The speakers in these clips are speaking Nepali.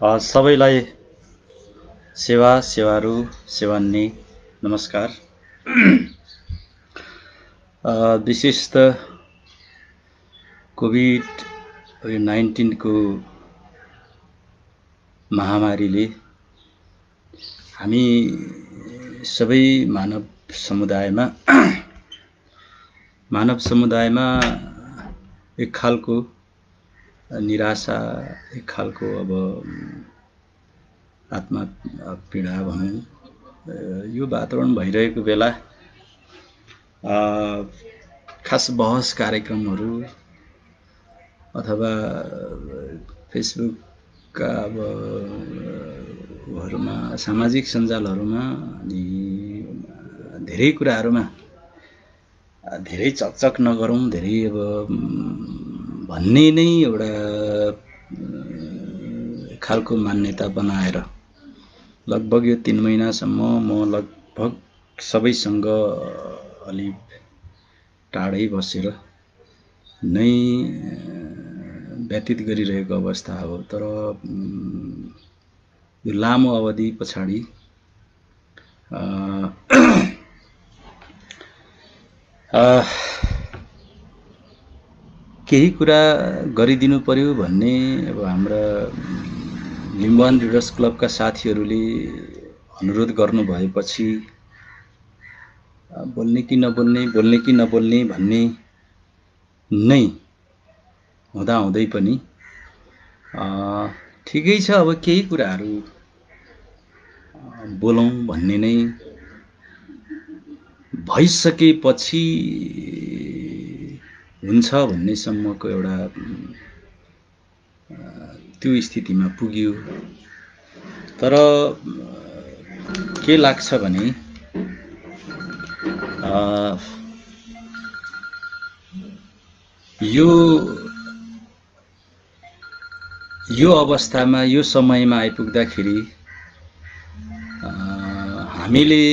सबैलाई सेवारू सेवान्ने नमस्कार। विशेष त कोभिड-19 को महामारीले हामी सबै मानव समुदायमा एक खालको निराशा, एक खालको अब आत्मा पीडा भनौँ यो वातावरण भइरहेको बेला खास बहस कार्यक्रमहरू अथवा फेसबुकका हरूमा सामाजिक सञ्जालहरूमा अनि धेरै कुराहरूमा धेरै चकचक नगरौँ, धेरै अब भन्ने नै एउटा खालको मान्यता बनाएर लगभग यो 3 महिनासम्म म लगभग सबैसँग अलि टाढै बसेर नै व्यतीत गरिरहेको अवस्था हो। तर यो लामो अवधि पछाडि केही कुरा गरिदिनु पर्यो भन्ने अब हाम्रा लिम्बुवान रिडर्स क्लबका साथीहरूले अनुरोध गर्नु भएपछि बोल्ने कि नबोल्ने भन्ने नै हुँदाहुँदै पनि ठिकै छ, अब केही कुराहरू बोलौँ भन्ने नै भइसकेपछि हुन्छ भन्ने सम्मको एउटा त्यो स्थितिमा पुग्यो। तर के लाग्छ भने यो अवस्थामा यो समयमा आइपुग्दाखेरि हामीले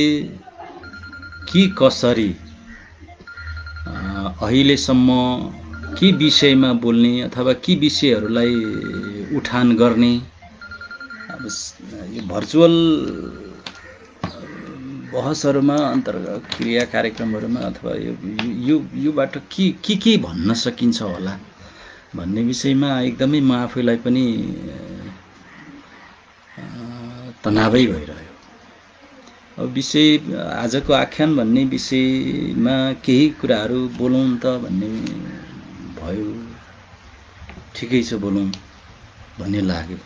के कसरी अहिलेसम्म के विषयमा बोल्ने अथवा के विषयहरूलाई उठान गर्ने, अब यो भर्चुअल बहसहरूमा अन्तर्गत क्रिया कार्यक्रमहरूमा अथवा योबाट के भन्न सकिन्छ होला भन्ने विषयमा एकदमै म आफैलाई पनि तनावै भइरह्यो। अब विषय आजको आख्यान भन्ने विषयमा केही कुराहरू बोलौँ त भन्ने भयो, ठिकै छ बोलौँ भन्ने लाग्यो।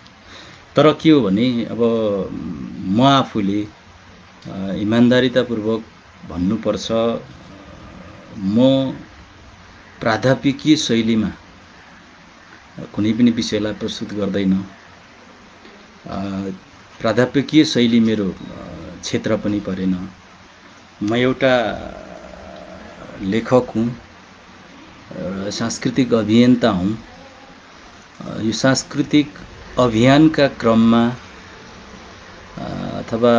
तर के हो भने अब म आफूले इमान्दारितापूर्वक भन्नुपर्छ, म प्राध्यापकीय शैलीमा कुनै पनि विषयलाई प्रस्तुत गर्दैन। प्राध्यापकीय शैली मेरो क्षेत्र पनि परेन। म एउटा लेखक हुँ, सांस्कृतिक अभियन्ता हुँ। यो सांस्कृतिक अभियानका क्रममा अथवा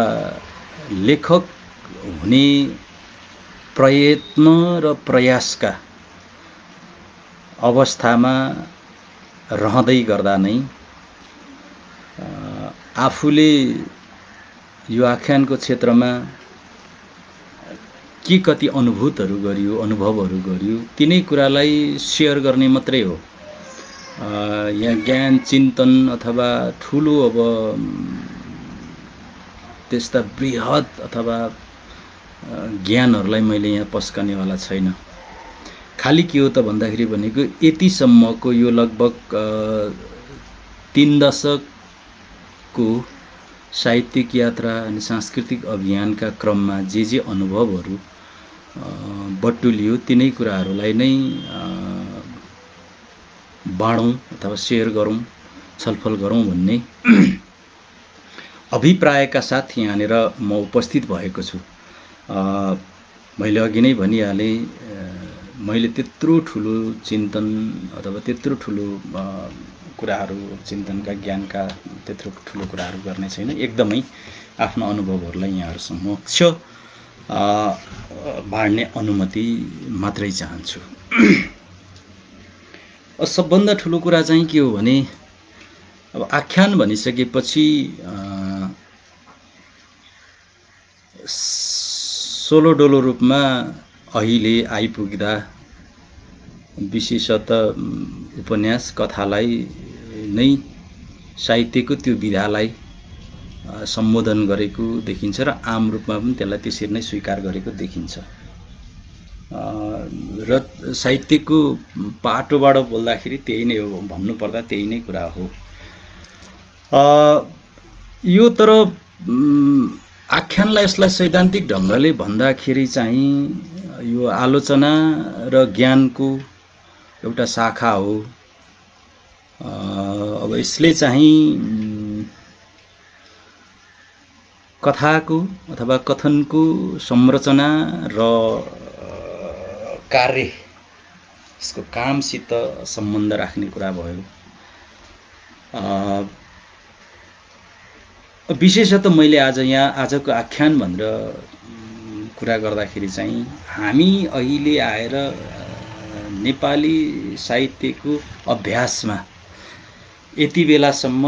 लेखक हुने प्रयत्न र प्रयासका अवस्थामा रहँदै गर्दा नै आफूले यो आख्यानको क्षेत्रमा के कति अनुभवहरू गरियो तिनै कुरालाई सेयर गर्ने मात्रै हो। यहाँ ज्ञान चिन्तन अथवा ठुलो अब त्यस्ता बृहत अथवा ज्ञानहरूलाई मैले यहाँ पस्कनेवाला छैन। खाली के हो त भन्दाखेरि भनेको यतिसम्मको यो लगभग 3 दशकको साहित्यिक यात्रा अनि सांस्कृतिक अभियानका क्रममा जे अनुभवहरू बटुलियो तिनै कुराहरूलाई नै बाँडौँ अथवा सेयर गरौँ, छलफल गरौँ भन्ने अभिप्रायका साथ यहाँनिर म उपस्थित भएको छु। मैले अघि नै भनिहालेँ, मैले त्यत्रो ठुलो चिन्तन अथवा त्यत्रो ठुलो कुराहरू चिन्तनका ज्ञानका त्यत्रो ठुलो कुराहरू गर्ने छैन। एकदमै आफ्नो अनुभवहरूलाई यहाँहरु समक्ष बाँड्ने अनुमति मात्रै चाहन्छु। सबभन्दा ठुलो कुरा चाहिँ के हो भने अब आख्यान भनिसकेपछि सोलो डोलो रूपमा अहिले आइपुग्दा विशेषतः उपन्यास कथालाई नै साहित्यको त्यो विधालाई सम्बोधन गरेको देखिन्छ र आम रूपमा पनि त्यसलाई त्यसरी नै स्वीकार गरेको देखिन्छ। र साहित्यको पाटोबाट बोल्दाखेरि त्यही नै हो, भन्नुपर्दा त्यही नै कुरा हो। यो तर आख्यानलाई यसलाई सैद्धान्तिक ढङ्गले भन्दाखेरि चाहिँ यो आलोचना र ज्ञानको एउटा शाखा हो। अब यसले चाहिँ कथाको अथवा कथनको संरचना र कार्य, यसको कामसित सम्बन्ध राख्ने कुरा भयो। विशेषतः मैले आजको आख्यान भनेर कुरा गर्दाखेरि चाहिँ हामी अहिले आएर नेपाली साहित्यको अभ्यासमा यति बेलासम्म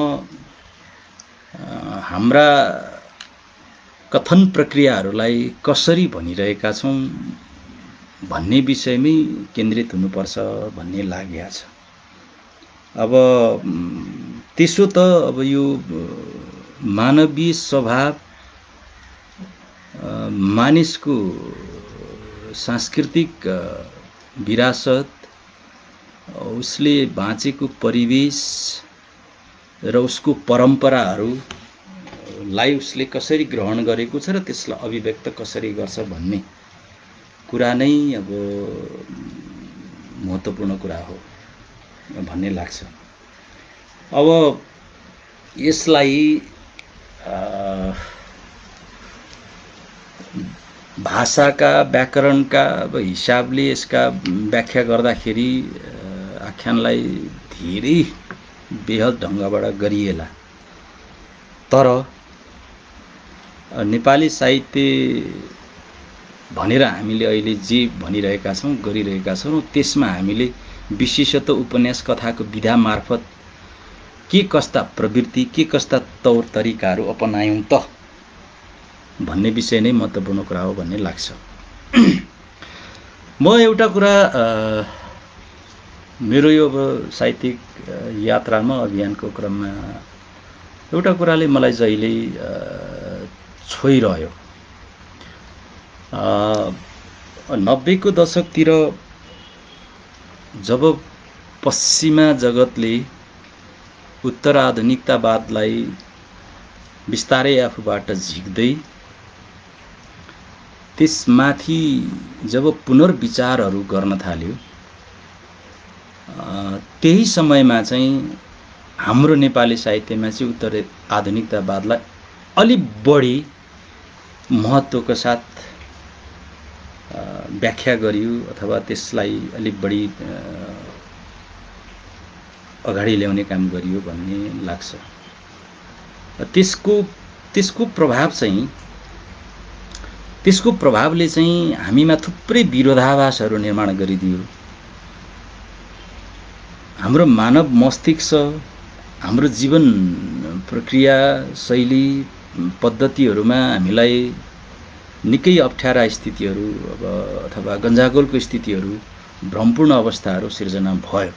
हाम्रा कथन प्रक्रियाहरूलाई कसरी भनिरहेका छौं भन्ने विषयमै केन्द्रित हुनुपर्छ भन्ने लागेको छ। अब त्यसो त अब यो मानवीय स्वभाव, मानिसको सांस्कृतिक विरासत, उसले बाँचेको परिवेश र उसको परम्पराहरूलाई उसले कसरी ग्रहण गरेको छ र त्यसलाई अभिव्यक्त कसरी गर्छ भन्ने कुरा नै अब महत्त्वपूर्ण कुरा हो भन्ने लाग्छ। अब यसलाई भाषाका व्याकरणका अब हिसाबले यसका व्याख्या गर्दाखेरि आख्यानलाई धेरै बेहद ढङ्गबाट गरिएला, तर नेपाली साहित्य भनेर हामीले अहिले जे भनिरहेका छौं, गरिरहेका छौं, त्यसमा हामीले विशेषतः उपन्यास कथाको विधा मार्फत के कस्ता प्रवृत्ति, के कस्ता तौर तरिकाहरू अपनायौं त भन्ने विषय नै महत्त्वपूर्ण कुरा हो भन्ने लाग्छ। म एउटा कुरा मेरो यो साहित्यिक यात्रामा, अभियानको क्रममा एउटा कुराले मलाई जहिले छोइरह्यो। 90 को दशकतिर जब पश्चिमा जगतले उत्तराधुनिकतावादलाई बिस्तारै आफूबाट झिक्दै त्यसमाथि जब पुनर्विचारहरू गर्न थाल्यो, त्यही समयमा चाहिँ हाम्रो नेपाली साहित्यमा चाहिँ उत्तर आधुनिकतावादलाई अलि बढी महत्त्वको साथ व्याख्या गरियो अथवा त्यसलाई अलि बढी अगाडि ल्याउने काम गरियो भन्ने लाग्छ। त्यसको प्रभावले चाहिँ हामीमा थुप्रै विरोधाभासहरू निर्माण गरिदियो। हाम्रो मानव मस्तिष्क, हाम्रो जीवन प्रक्रिया, शैली, पद्धतिहरूमा हामीलाई निकै अप्ठ्यारा स्थितिहरू अथवा गन्जागोलको स्थितिहरू, भ्रमपूर्ण अवस्थाहरू सिर्जना भयो।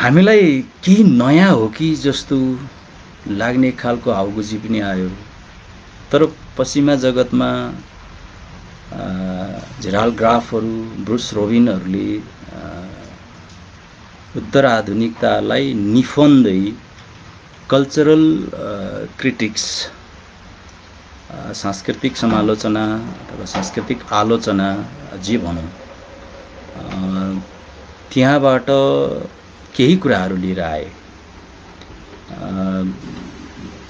हामीलाई केही नयाँ हो कि जस्तो लाग्ने खालको हाउगुजी पनि आयो। तर पश्चिमा जगतमा जेराल्ड ग्राफहरू, ब्रुस रोबिनहरूले उत्तराधुनिकतालाई निफन्दै कल्चरल क्रिटिक्स, सांस्कृतिक समालोचना अथवा सांस्कृतिक आलोचना जे भनौँ, त्यहाँबाट केही कुराहरू लिएर आए।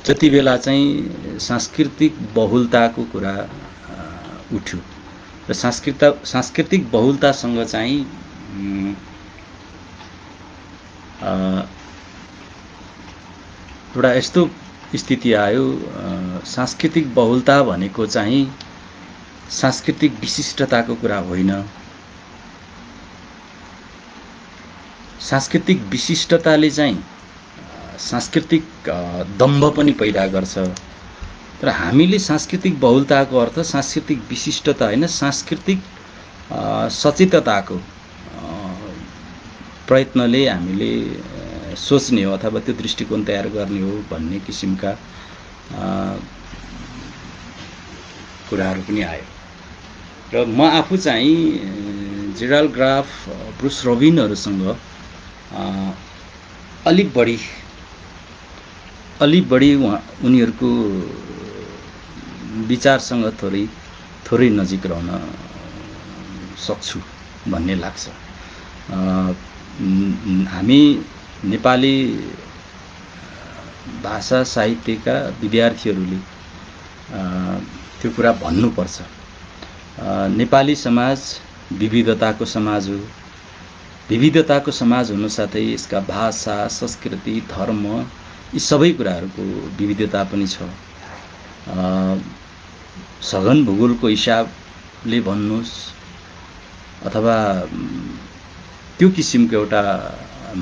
जति बेला चाहिँ सांस्कृतिक बहुलताको कुरा उठ्यो र सांस्कृतिक बहुलतासँग चाहिँ एउटा यस्तो स्थिति आयो, सांस्कृतिक बहुलता भनेको चाहिँ सांस्कृतिक विशिष्टताको कुरा होइन। सांस्कृतिक विशिष्टताले चाहिँ सांस्कृतिक दम्भ पनि पैदा गर्छ। तर हामीले सांस्कृतिक बहुलताको अर्थ सांस्कृतिक विशिष्टता होइन, सांस्कृतिक सचेतताको प्रयत्नले हामीले सोच्ने हो अथवा त्यो दृष्टिकोण तयार गर्ने हो भन्ने किसिमका कुराहरू पनि आयो। र म आफू चाहिँ जेराल्ड ग्राफ, ब्रुस रबिनहरूसँग अलिक बढी उनीहरूको विचारसँग थोरै नजिक रहन सक्छु भन्ने लाग्छ। हामी नेपाली भाषा साहित्यका विद्यार्थीहरूले त्यो कुरा भन्नुपर्छ। नेपाली समाज विविधताको समाज हो। विविधताको समाज हुनु साथै यसका भाषा, संस्कृति, धर्म यी सबै कुराहरूको विविधता पनि छ। सघन भूगोलको हिसाबले भन्नुहोस् अथवा त्यो किसिमको एउटा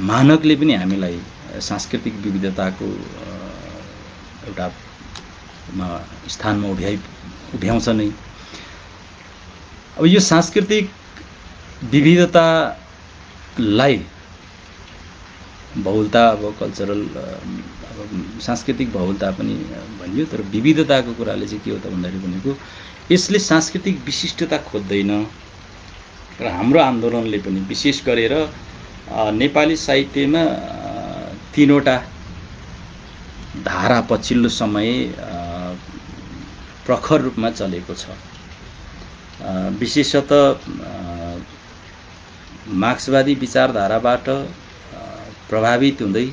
मानकले पनि हामीलाई सांस्कृतिक विविधताको एउटा स्थानमा उभ्याउँछ नै। अब यो सांस्कृतिक विविधतालाई बहुलता, अब कल्चरल, अब सांस्कृतिक बहुलता पनि भनियो, तर विविधताको कुराले चाहिँ के हो त भन्दाखेरि भनेको यसले सांस्कृतिक विशिष्टता खोज्दैन। र हाम्रो आन्दोलनले पनि विशेष गरेर नेपाली साहित्यमा तीनवटा धारा पछिल्लो समय प्रखर रूपमा चलेको छ। विशेषतः मार्क्सवादी विचारधाराबाट प्रभावित हुँदै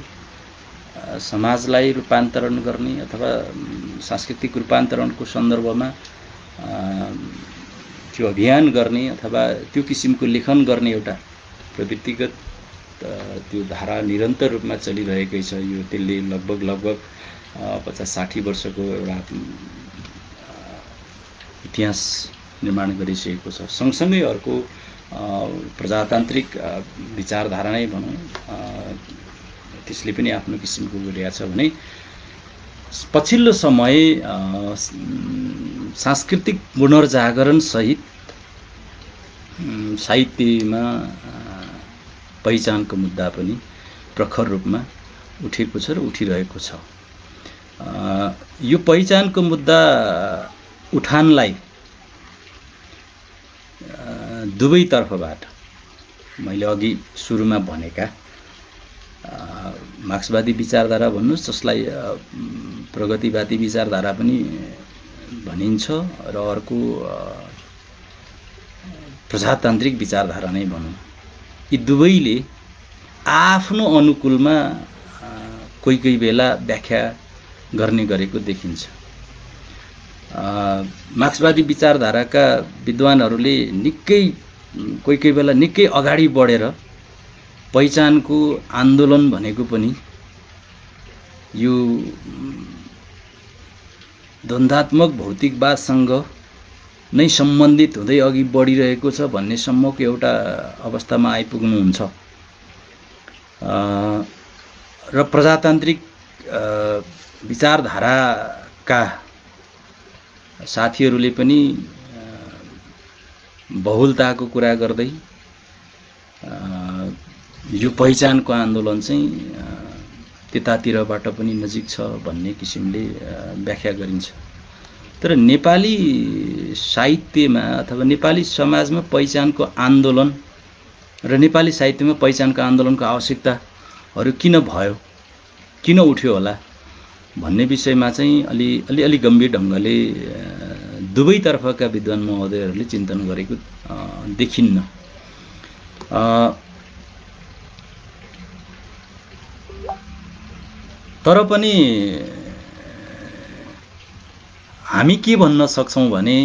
समाजलाई रूपान्तरण गर्ने अथवा सांस्कृतिक रूपान्तरणको सन्दर्भमा त्यो अभियान गर्ने अथवा त्यो किसिमको लेखन गर्ने एउटा प्रवृत्तिगत त्यो धारा निरन्तर रूपमा चलिरहेकै छ। यो त्यसले लगभग 50-60 वर्षको एउटा इतिहास निर्माण गरिसकेको छ। सँगसँगै अर्को प्रजातान्त्रिक विचारधारा नै भनौँ, त्यसले पनि आफ्नो किसिमको गरिरहेको छ भने पछिल्लो समय सांस्कृतिक पुनर्जागरण सहित साहित्यमा पहिचानको मुद्दा पनि प्रखर रूपमा उठेको छ र उठिरहेको छ। यो पहिचानको मुद्दा उठानलाई दुवैतर्फबाट मैले अघि सुरुमा भनेका मार्क्सवादी विचारधारा भन्नुहोस्, जसलाई प्रगतिवादी विचारधारा पनि भनिन्छ, र अर्को प्रजातान्त्रिक विचारधारा नै भनौँ, यी दुवैले आफ्नो अनुकूलमा कोही बेला व्याख्या गर्ने गरेको देखिन्छ। मार्क्सवादी विचारधाराका विद्वानहरूले कोही बेला निकै अगाडि बढेर पहिचानको आन्दोलन भनेको पनि यो द्वन्द्वात्मक भौतिकवादसँग नै सम्बन्धित हुँदै अघि बढिरहेको छ भन्ने सम्मको एउटा अवस्थामा आइपुग्नुहुन्छ। र प्रजातान्त्रिक विचारधाराका साथीहरूले पनि बहुलताको कुरा गर्दै यो पहिचानको आन्दोलन चाहिँ त्यतातिरबाट पनि नजिक छ भन्ने किसिमले व्याख्या गरिन्छ। तर नेपाली साहित्यमा अथवा नेपाली समाजमा पहिचानको आन्दोलन र नेपाली साहित्यमा पहिचानको आन्दोलनको आवश्यकताहरू किन भयो, किन उठ्यो होला भन्ने विषयमा चाहिँ अलि गम्भीर ढङ्गले दुवैतर्फका विद्वान महोदयहरूले चिन्तन गरेको देखिन्न। तर पनि हामी के भन्न सक्छौँ भने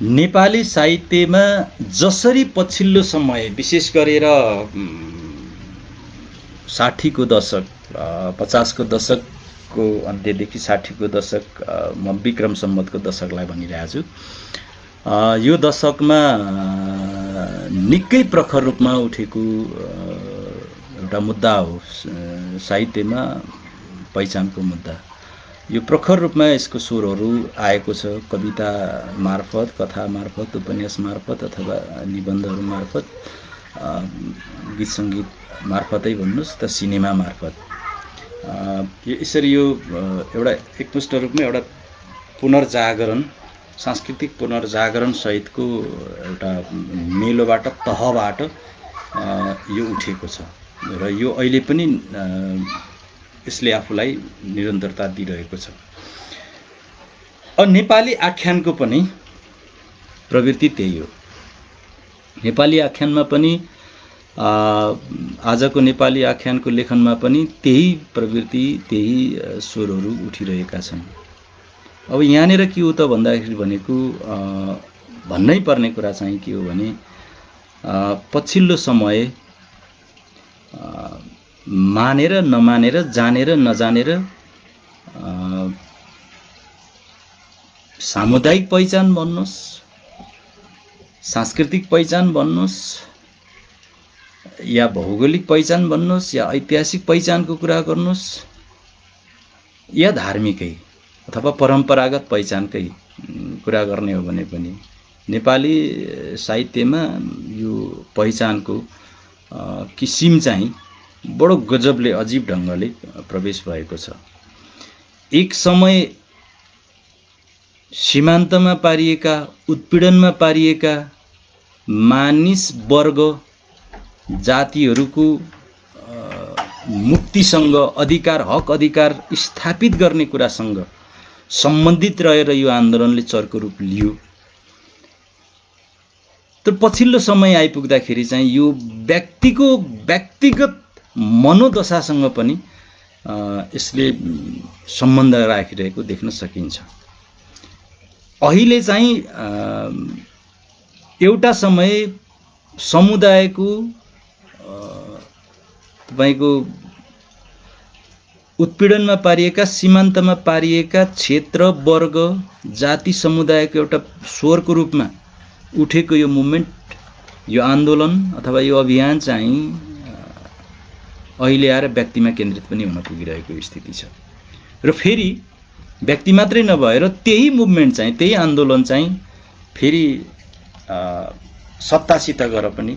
नेपाली साहित्यमा जसरी पछिल्लो समय विशेष गरेर 60 को दशक 50 को दशकको अन्त्यदेखि 60 को दशक, म विक्रम सम्वतको दशकलाई भनिरहेको छु, यो दशकमा निकै प्रखर रूपमा उठेको एउटा मुद्दा हो साहित्यमा पहिचानको मुद्दा। यो प्रखर रूपमा यसको स्वरहरू आएको छ कविता मार्फत, कथा मार्फत, उपन्यास मार्फत अथवा निबन्धहरू मार्फत, गीत सङ्गीत मार्फतै भन्नुहोस् त सिनेमा मार्फत। यसरी यो एउटा एकमुष्ट रूपमा एउटा पुनर्जागरण, सांस्कृतिक पुनर्जागरण सहितको एउटा मेलोबाट, तहबाट यो उठेको छ र यो अहिले पनि यसले आफूलाई निरन्तरता दिइरहेको छ। नेपाली आख्यानको पनि प्रवृत्ति त्यही हो। नेपाली आख्यानमा पनि आजको नेपाली आख्यानको लेखनमा पनि त्यही प्रवृत्ति, त्यही स्वरहरू उठिरहेका छन्। अब यहाँनिर के हो त भन्दाखेरि भनेको भन्नै पर्ने कुरा चाहिँ के हो भने पछिल्लो समय मानेर नमानेर, जानेर नजानेर सामुदायिक पहिचान भन्नुहोस्, सांस्कृतिक पहिचान भन्नुहोस्, या भौगोलिक पहिचान भन्नुहोस्, या ऐतिहासिक पहिचानको कुरा गर्नुहोस्, या धार्मिकै अथवा परम्परागत पहिचानकै कुरा गर्ने हो भने पनि नेपाली साहित्यमा यो पहिचानको किसिम चाहिँ बडो गजबले, अजीब ढङ्गले प्रवेश भएको छ। एक समय सीमान्तमा पारिएका, उत्पीडनमा पारिएका मानिस वर्ग जातिहरूको मुक्तिसँग, अधिकार, हक अधिकार स्थापित गर्ने कुरासँग सम्बन्धित रहेर यो आन्दोलनले चर्को रूप लियो। तर पछिल्लो समय आइपुग्दाखेरि चाहिँ यो व्यक्तिगत मनोदशासँग पनि यसले सम्बन्ध राखिरहेको देख्न सकिन्छ। अहिले चाहिँ एउटा समय समुदायको तपाईको उत्पीडनमा पारिएका, सीमान्तमा पारिएका क्षेत्र, वर्ग, जाति, समुदायको एउटा स्वरको रूपमा उठेको यो मुभमेन्ट, यो आन्दोलन अथवा यो अभियान चाहिँ अहिले आएर व्यक्तिमा केन्द्रित पनि हुन पुगिरहेको स्थिति छ। र फेरि व्यक्ति मात्रै नभएर त्यही मुभमेन्ट चाहिँ, त्यही आन्दोलन चाहिँ फेरि सत्तासित गएर पनि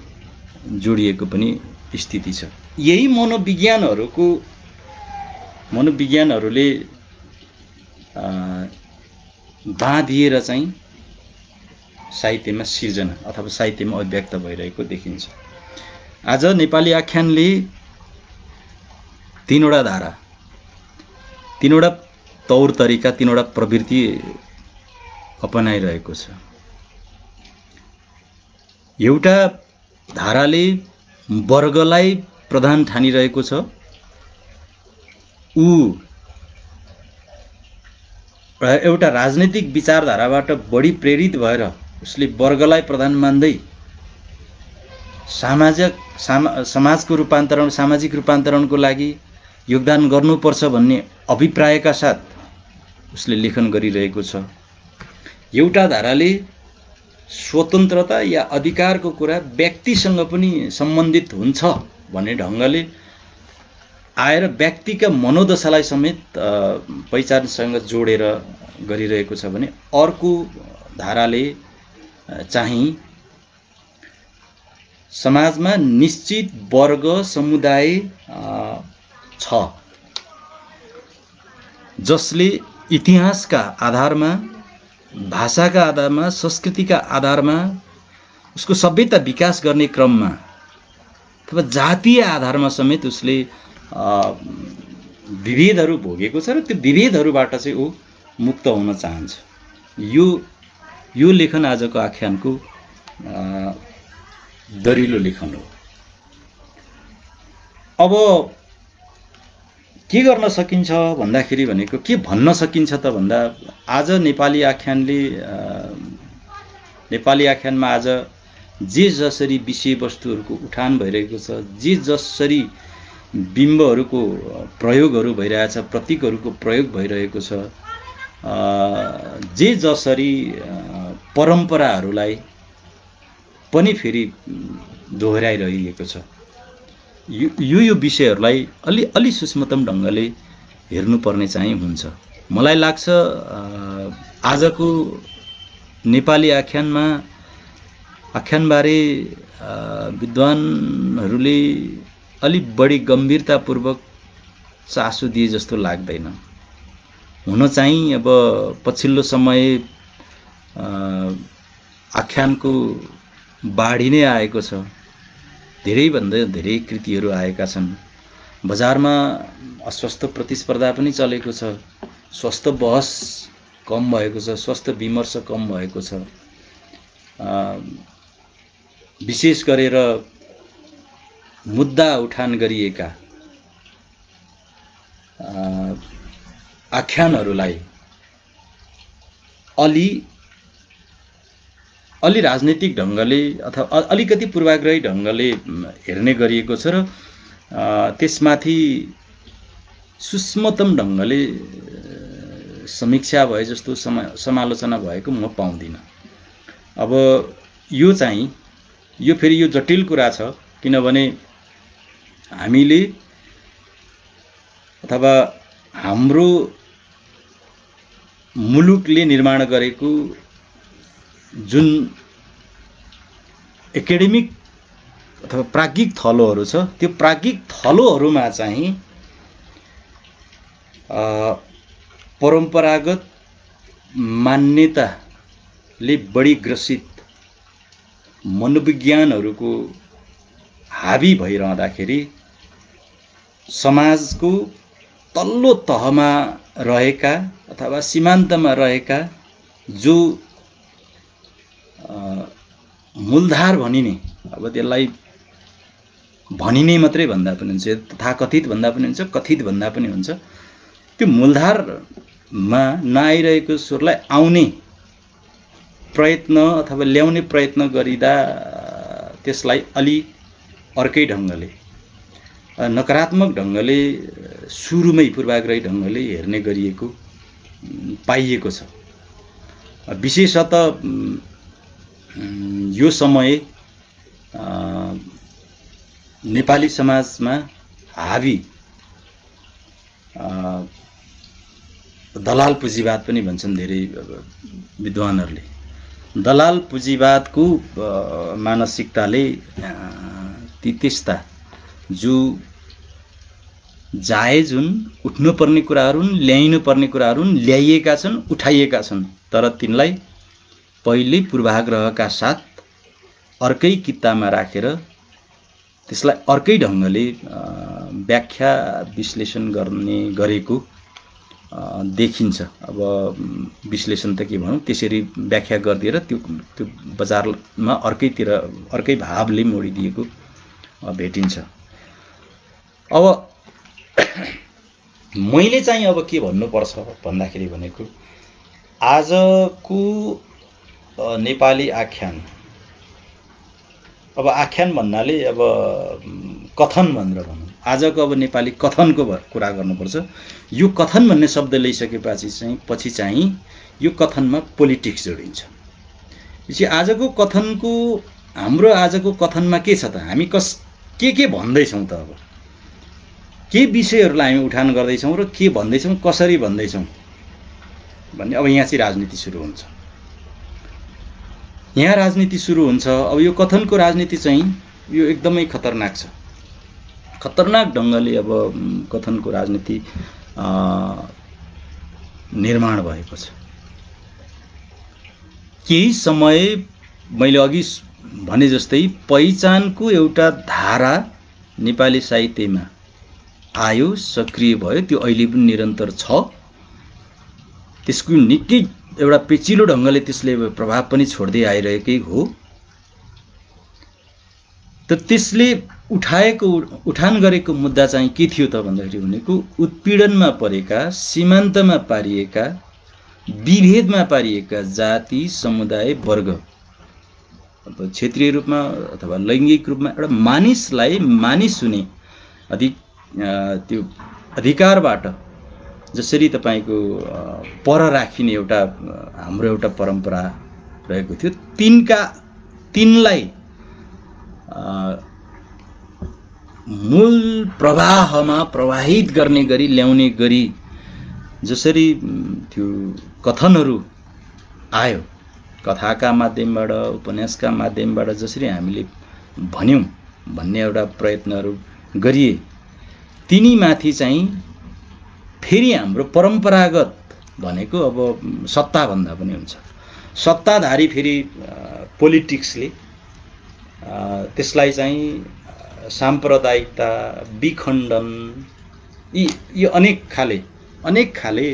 जोडिएको पनि स्थिति छ। यही मनोविज्ञानहरूले बाँधिएर चाहिँ साहित्यमा सिर्जना अथवा साहित्यमा अभिव्यक्त भइरहेको देखिन्छ। आज नेपाली आख्यानले तीनवटा धारा, तीनवटा तौर तरिका, तीनवटा प्रवृत्ति अपनाइरहेको छ। एउटा धाराले वर्गलाई प्रधान ठानिरहेको छ। एउटा राजनैतिक विचारधाराबाट बढी प्रेरित भएर उसले वर्गलाई प्रधान मान्दै समाजको रूपान्तरण, सामाजिक रूपान्तरणको लागि योगदान गर्नुपर्छ भन्ने अभिप्रायका साथ उसले लेखन गरिरहेको छ। एउटा धाराले स्वतन्त्रता या अधिकारको कुरा व्यक्तिसँग पनि सम्बन्धित हुन्छ भन्ने ढङ्गले आएर व्यक्तिका मनोदशालाई समेत पहिचानसँग जोडेर गरिरहेको छ भने अर्को धाराले चाहिँ समाजमा निश्चित वर्ग, समुदाय छ जसले इतिहासका आधारमा, भाषाका आधारमा, संस्कृतिका आधारमा उसको सभ्यता विकास गर्ने क्रममा अथवा जातीय आधारमा समेत उसले विभेदहरू भोगेको छ र त्यो विभेदहरूबाट चाहिँ ऊ मुक्त हुन चाहन्छ। यो लेखन आजको आख्यानको दरिलो लेखन हो। अब के गर्न सकिन्छ भन्दाखेरि भनेको के भन्न सकिन्छ त भन्दा आज नेपाली आख्यानमा आज जे जसरी विषयवस्तुहरूको उठान भइरहेको छ, जे जसरी बिम्बहरूको प्रयोगहरू भइरहेछ, प्रतीकहरूको प्रयोग भइरहेको छ, जे जसरी परम्पराहरूलाई पनि फेरि दोहोऱ्याइरहेको छ, यो विषयहरूलाई अलि सूक्ष्मतम ढङ्गले हेर्नुपर्ने चाहिँ हुन्छ। मलाई लाग्छ आजको नेपाली आख्यानबारे विद्वानहरूले अलि बढी गम्भीरतापूर्वक चासो दिए जस्तो लाग्दैन। हुन चाहिँ अब पछिल्लो समय आख्यानको बाढी नै आएको छ। धेरैभन्दा धेरै कृतिहरू आएका छन्। बजारमा अस्वस्थ प्रतिस्पर्धा पनि चलेको छ। स्वस्थ बहस कम भएको छ, स्वस्थ विमर्श कम भएको छ। विशेष गरेर मुद्दा उठान गरिएका आख्यानहरूलाई अलि राजनीतिक ढङ्गले अथवा अलिकति पूर्वाग्रही ढङ्गले हेर्ने गरिएको छ र त्यसमाथि सूक्ष्मतम ढङ्गले समीक्षा भए जस्तो समालोचना भएको म पाउँदिनँ। अब यो फेरि यो जटिल कुरा छ, किनभने हामीले अथवा हाम्रो मुलुकले निर्माण गरेको जुन एकाडेमिक अथवा प्राज्ञिक थलोहरू छ, त्यो प्राज्ञिक थलोहरूमा चाहिँ परम्परागत मान्यताले बढी ग्रसित मनोविज्ञानहरूको हावी भइरहँदाखेरि समाजको तल्लो तहमा रहेका अथवा सीमान्तमा रहेका जो मूलधार भनिने, अब त्यसलाई भनिने मात्रै भन्दा पनि हुन्छ, तथाकथित भन्दा पनि हुन्छ, कथित भन्दा पनि हुन्छ, त्यो मूलधारमा नआइरहेको स्वरलाई आउने प्रयत्न अथवा ल्याउने प्रयत्न गरिदा त्यसलाई अलि अर्कै ढङ्गले नकारात्मक ढङ्गले सुरुमै पूर्वाग्रही ढङ्गले हेर्ने गरिएको पाइएको छ। विशेषतः यो समय नेपाली समाजमा हावी दलाल पुँजीवाद पनि भन्छन् धेरै विद्वानहरूले। दलाल पुँजीवादको मानसिकताले ती त्यस्ता जो जायज हुन्, उठ्नुपर्ने कुराहरू हुन्, ल्याइनुपर्ने कुराहरू हुन्, ल्याइएका छन्, उठाइएका छन्, तर तिनलाई पहिले पूर्वाग्रहका साथ अर्कै कित्तामा राखेर त्यसलाई अर्कै ढङ्गले व्याख्या विश्लेषण गरेको देखिन्छ। अब विश्लेषण त के भनौँ, त्यसरी व्याख्या गरिदिएर त्यो बजारमा अर्कै भावले मोडिदिएको भेटिन्छ। अब मैले चाहिँ अब के भन्नुपर्छ भन्दाखेरि भनेको आजको नेपाली आख्यान, अब आख्यान भन्नाले अब कथन भनेर भनौँ, आजको अब नेपाली कथनको कुरा गर्नुपर्छ। यो कथन भन्ने शब्द ल्याइसकेपछि चाहिँ यो कथनमा पोलिटिक्स जोडिन्छ। यसै आजको कथनको, हाम्रो आजको कथनमा के छ त, हामी के भन्दैछौँ त, अब के विषयहरूलाई हामी उठान गर्दैछौँ र के भन्दैछौँ, कसरी भन्दैछौँ भन्ने, अब यहाँ चाहिँ राजनीति सुरु हुन्छ। यहाँ राजनीति सुरु हुन्छ। अब यो कथनको राजनीति चाहिँ यो एकदमै खतरनाक छ। खतरनाक ढङ्गले अब कथनको राजनीति निर्माण भएको छ। केही समय मैले अघि भने जस्तै पहिचानको एउटा धारा नेपाली साहित्यमा आयो, सक्रिय भयो, त्यो अहिले पनि निरन्तर छ। त्यसको निकै एउटा पेचिलो ढङ्गले त्यसले प्रभाव पनि छोड्दै आइरहेकै हो। त त्यसले उठान गरेको मुद्दा चाहिँ के थियो त भन्दाखेरि भनेको उत्पीडनमा परेका, सीमान्तमा पारिएका, विभेदमा पारिएका जाति, समुदाय, वर्ग, अब क्षेत्रीय रूपमा अथवा लैङ्गिक रूपमा एउटा मानिसलाई मानिस हुने त्यो अधिकारबाट जसरी तपाईको पर राखिने एउटा हाम्रो एउटा परम्परा रहेको थियो, तिनलाई मूल प्रवाहमा प्रवाहित गर्ने गरी ल्याउने गरी जसरी त्यो कथनहरू आयो, कथाका माध्यमबाट, उपन्यासका माध्यमबाट जसरी हामीले भन्यौं भन्ने एउटा प्रयत्नहरू गरिए, तिनीमाथि चाहिँ फेरि हाम्रो परम्परागत भनेको अब सत्ता भन्दा पनि हुन्छ, सत्ताधारी फेरि पोलिटिक्सले त्यसलाई चाहिँ साम्प्रदायिकता, विखण्डन, यी अनेक खाले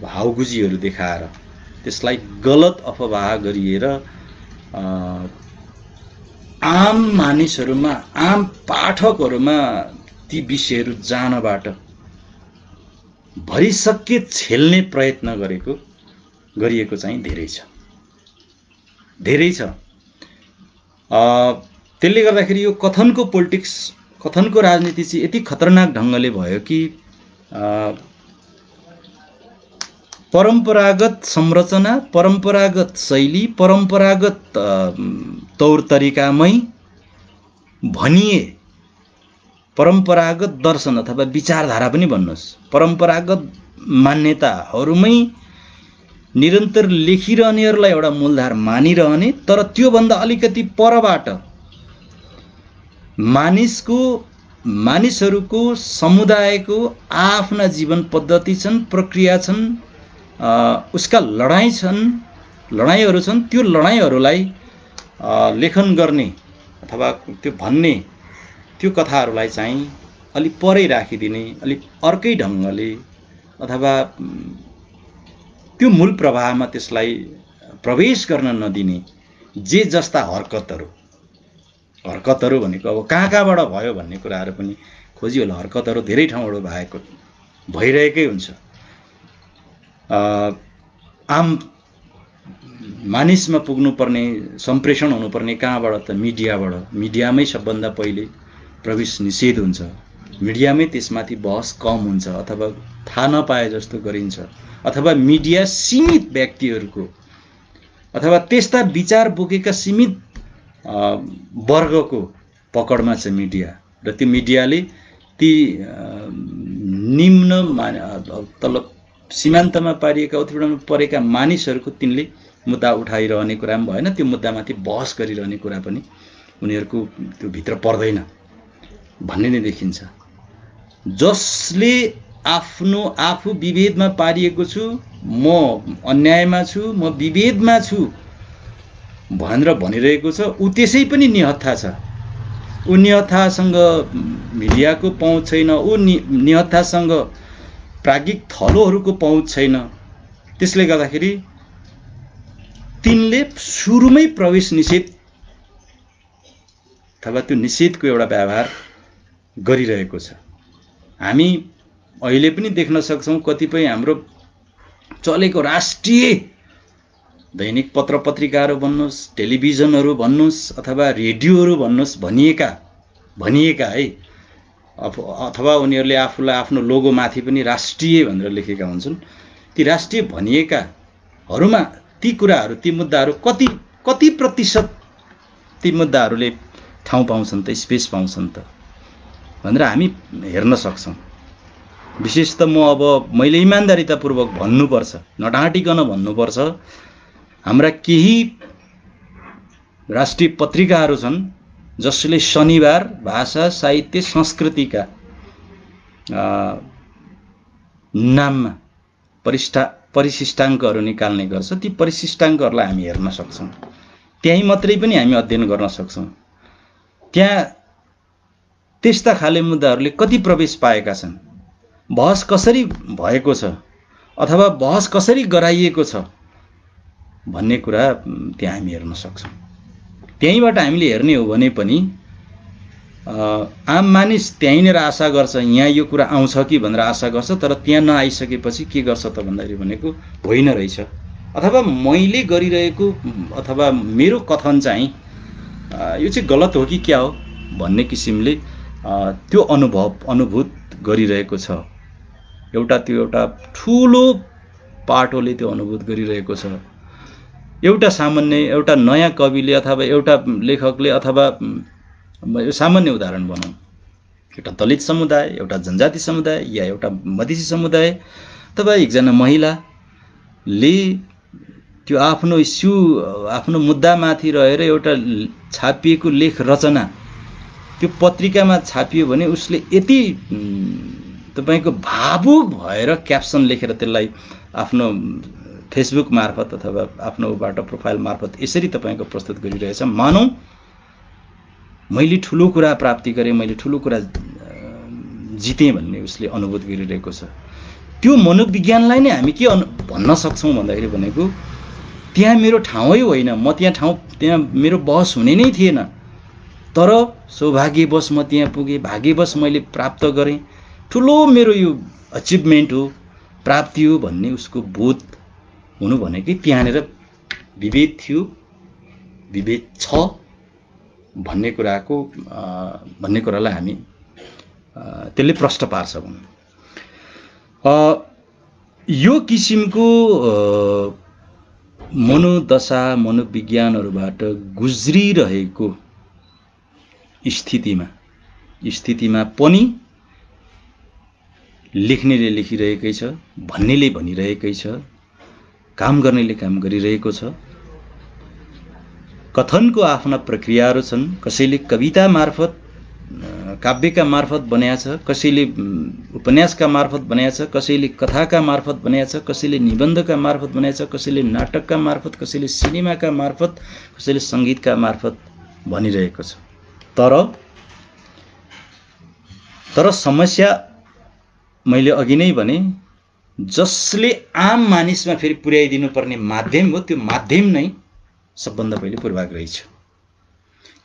भावगुजीहरू देखाएर त्यसलाई गलत अफवाह गरिएर आम मानिसहरूमा, आम पाठकहरूमा ती विषयहरू जानबाट भरिसक्के छेल्ने प्रयत्न गरिएको चाहिँ धेरै छ। त्यसले गर्दाखेरि यो कथनको पोलिटिक्स, कथनको राजनीति चाहिँ यति खतरनाक ढङ्गले भयो कि परम्परागत संरचना, परम्परागत शैली, परम्परागत तौर तरिकामै भनिए, परम्परागत दर्शन अथवा विचारधारा पनि भन्नुहोस्, परम्परागत मान्यताहरूमै निरन्तर लेखिरहनेहरूलाई एउटा मूलधार मानिरहने, तर त्योभन्दा अलिकति परबाट मानिसहरूको समुदायको आफ्ना जीवन पद्धति छन्, प्रक्रिया छन्, उसका लडाइँहरू छन्, त्यो लडाइँहरूलाई लेखन गर्ने अथवा त्यो भन्ने, त्यो कथाहरूलाई चाहिँ अलिक परै राखिदिने, अलिक अर्कै ढङ्गले अथवा त्यो मूल प्रवाहमा त्यसलाई प्रवेश गर्न नदिने जे जस्ता हरकतहरू भनेको अब कहाँबाट भयो भन्ने कुराहरू पनि खोजी होला। हरकतहरू धेरै ठाउँबाट भइरहेकै हुन्छ। आम मानिसमा पुग्नुपर्ने, सम्प्रेषण हुनुपर्ने कहाँबाट त मिडियाबाट। मिडियामै सबभन्दा पहिले प्रवेश निषेध हुन्छ, मिडियामै त्यसमाथि बहस कम हुन्छ अथवा थाहा नपाए जस्तो गरिन्छ, अथवा मिडिया सीमित व्यक्तिहरूको अथवा त्यस्ता विचार बोकेका सीमित वर्गको पकडमा छ मिडिया, र त्यो मिडियाले ती निम्न तल सीमान्तमा पारिएका, उत्पीडनमा परेका मानिसहरूको तिनले मुद्दा उठाइरहने कुरा पनि भएन, त्यो मुद्दामाथि बहस गरिरहने कुरा पनि उनीहरूको त्यो भित्र पर्दैन भन्ने नै देखिन्छ। जसले आफू विभेदमा पारिएको छु, म अन्यायमा छु, म विभेदमा छु भनेर भनिरहेको छ, ऊ त्यसै पनि निहत्था छ। ऊ निहत्थासँग मिडियाको पहुँच छैन, ऊ निहत्थासँग प्राज्ञिक थलोहरूको पहुँच छैन। त्यसले गर्दाखेरि तिनले सुरुमै प्रवेश निषेध अथवा त्यो निषेधको एउटा व्यवहार गरिरहेको छ। हामी अहिले पनि देख्न सक्छौं कतिपय हाम्रो चलेको राष्ट्रिय दैनिक पत्र पत्रिकाहरू भन्नुहोस्, टेलिभिजनहरू भन्नुहोस् अथवा रेडियोहरू भन्नुहोस्, भनिएका है, अथवा उनीहरूले आफूलाई आफ्नो लोगो माथि पनि राष्ट्रिय भनेर लेखेका हुन्छन्। ती राष्ट्रिय भनिएकाहरूमा ती कुराहरू, ती मुद्दाहरू कति प्रतिशत ती मुद्दाहरूले ठाउँ पाउँछन् त, स्पेस पाउँछन् त भनेर हामी हेर्न सक्छौं। विशेष त मैले इमानदारीतापूर्वक भन्नुपर्छ, नढाँटिकन भन्नुपर्छ, हाम्रा केही राष्ट्रिय पत्रिकाहरू छन् जसले शनिबार भाषा, साहित्य, संस्कृतिका नाममा परिशिष्टाङ्कहरू निकाल्ने गर्छ। ती परिशिष्टाङ्कहरूलाई हामी हेर्न सक्छौं, त्यही मात्रै पनि हामी अध्ययन गर्न सक्छौं। त्यहाँ त्यस्ता खाले मुद्दाहरूले कति प्रवेश पाएका छन्, बहस कसरी भएको छ अथवा बहस कसरी गराइएको छ भन्ने कुरा त्यहाँ हामी हेर्न सक्छौं। त्यहीँबाट हामीले हेर्ने हो भने पनि आम मानिस त्यहीँनिर आशा गर्छ, यहाँ यो कुरा आउँछ कि भनेर आशा गर्छ, तर त्यहाँ नआइसकेपछि के गर्छ त भन्दाखेरि भनेको होइन रहेछ, अथवा मैले गरिरहेको अथवा मेरो कथन चाहिँ यो चाहिँ गलत हो कि क्या हो भन्ने किसिमले त्यो अनुभूत गरिरहेको छ। एउटा ठुलो पाटोले त्यो अनुभूत गरिरहेको छ। एउटा नयाँ कविले अथवा एउटा लेखकले अथवा यो सामान्य उदाहरण बनाउँ, एउटा दलित समुदाय, एउटा जनजाति समुदाय या एउटा मधेसी समुदाय अथवा एकजना महिलाले त्यो आफ्नो इस्यु आफ्नो मुद्दामाथि रहेर एउटा छापिएको लेख रचना त्यो पत्रिकामा छापियो भने उसले यति तपाईको भावुक भएर क्याप्सन लेखेर त्यसलाई आफ्नो फेसबुक मार्फत अथवा आफ्नोबाट प्रोफाइल मार्फत यसरी तपाईको प्रस्तुत गरिरहेछ, मानौ मैले ठुलो कुरा प्राप्ति गरेँ, मैले ठुलो कुरा जितेँ भन्ने उसले अनुभूत गरिरहेको छ। त्यो मनोविज्ञानलाई नै हामी के भन्न सक्छौँ भन्दाखेरि भनेको त्यहाँ मेरो ठाउँै होइन, म त्यहाँ मेरो बहस हुने नै थिएन, तर सौभाग्यवश म त्यहाँ पुगेँ, भाग्यवश मैले प्राप्त गरेँ, ठुलो मेरो यो अचिभमेन्ट हो, प्राप्ति हो भन्ने उसको बोध हुनु भनेकै त्यहाँनिर विभेद थियो, विभेद छ भन्ने कुरालाई हामी त्यसले प्रश्न पार्छ। यो किसिमको मनोदशा मनोविज्ञानहरूबाट गुज्रिरहेको स्थितिमा पनि लेख्नेले लेखिरहेकै छ, भन्नेले भनिरहेकै छ, काम गर्नेले काम गरिरहेको छ। कथनको आफ्ना प्रक्रियाहरू छन्, कसैले कविता मार्फत काव्यका मार्फत बनाएको छ, कसैले उपन्यासका मार्फत बनाएको छ, कसैले कथाका मार्फत बनाएको छ, कसैले निबन्धका मार्फत बनाएको छ, कसैले नाटकका मार्फत, कसैले सिनेमाका मार्फत, कसैले सङ्गीतका मार्फत भनिरहेको छ। तर समस्या मैले अघि नै भने जसले आम मानिसमा फेरि पुर्याइदिनु पर्ने माध्यम हो, त्यो माध्यम नै सबभन्दा पहिले पूर्वाग्रही छ।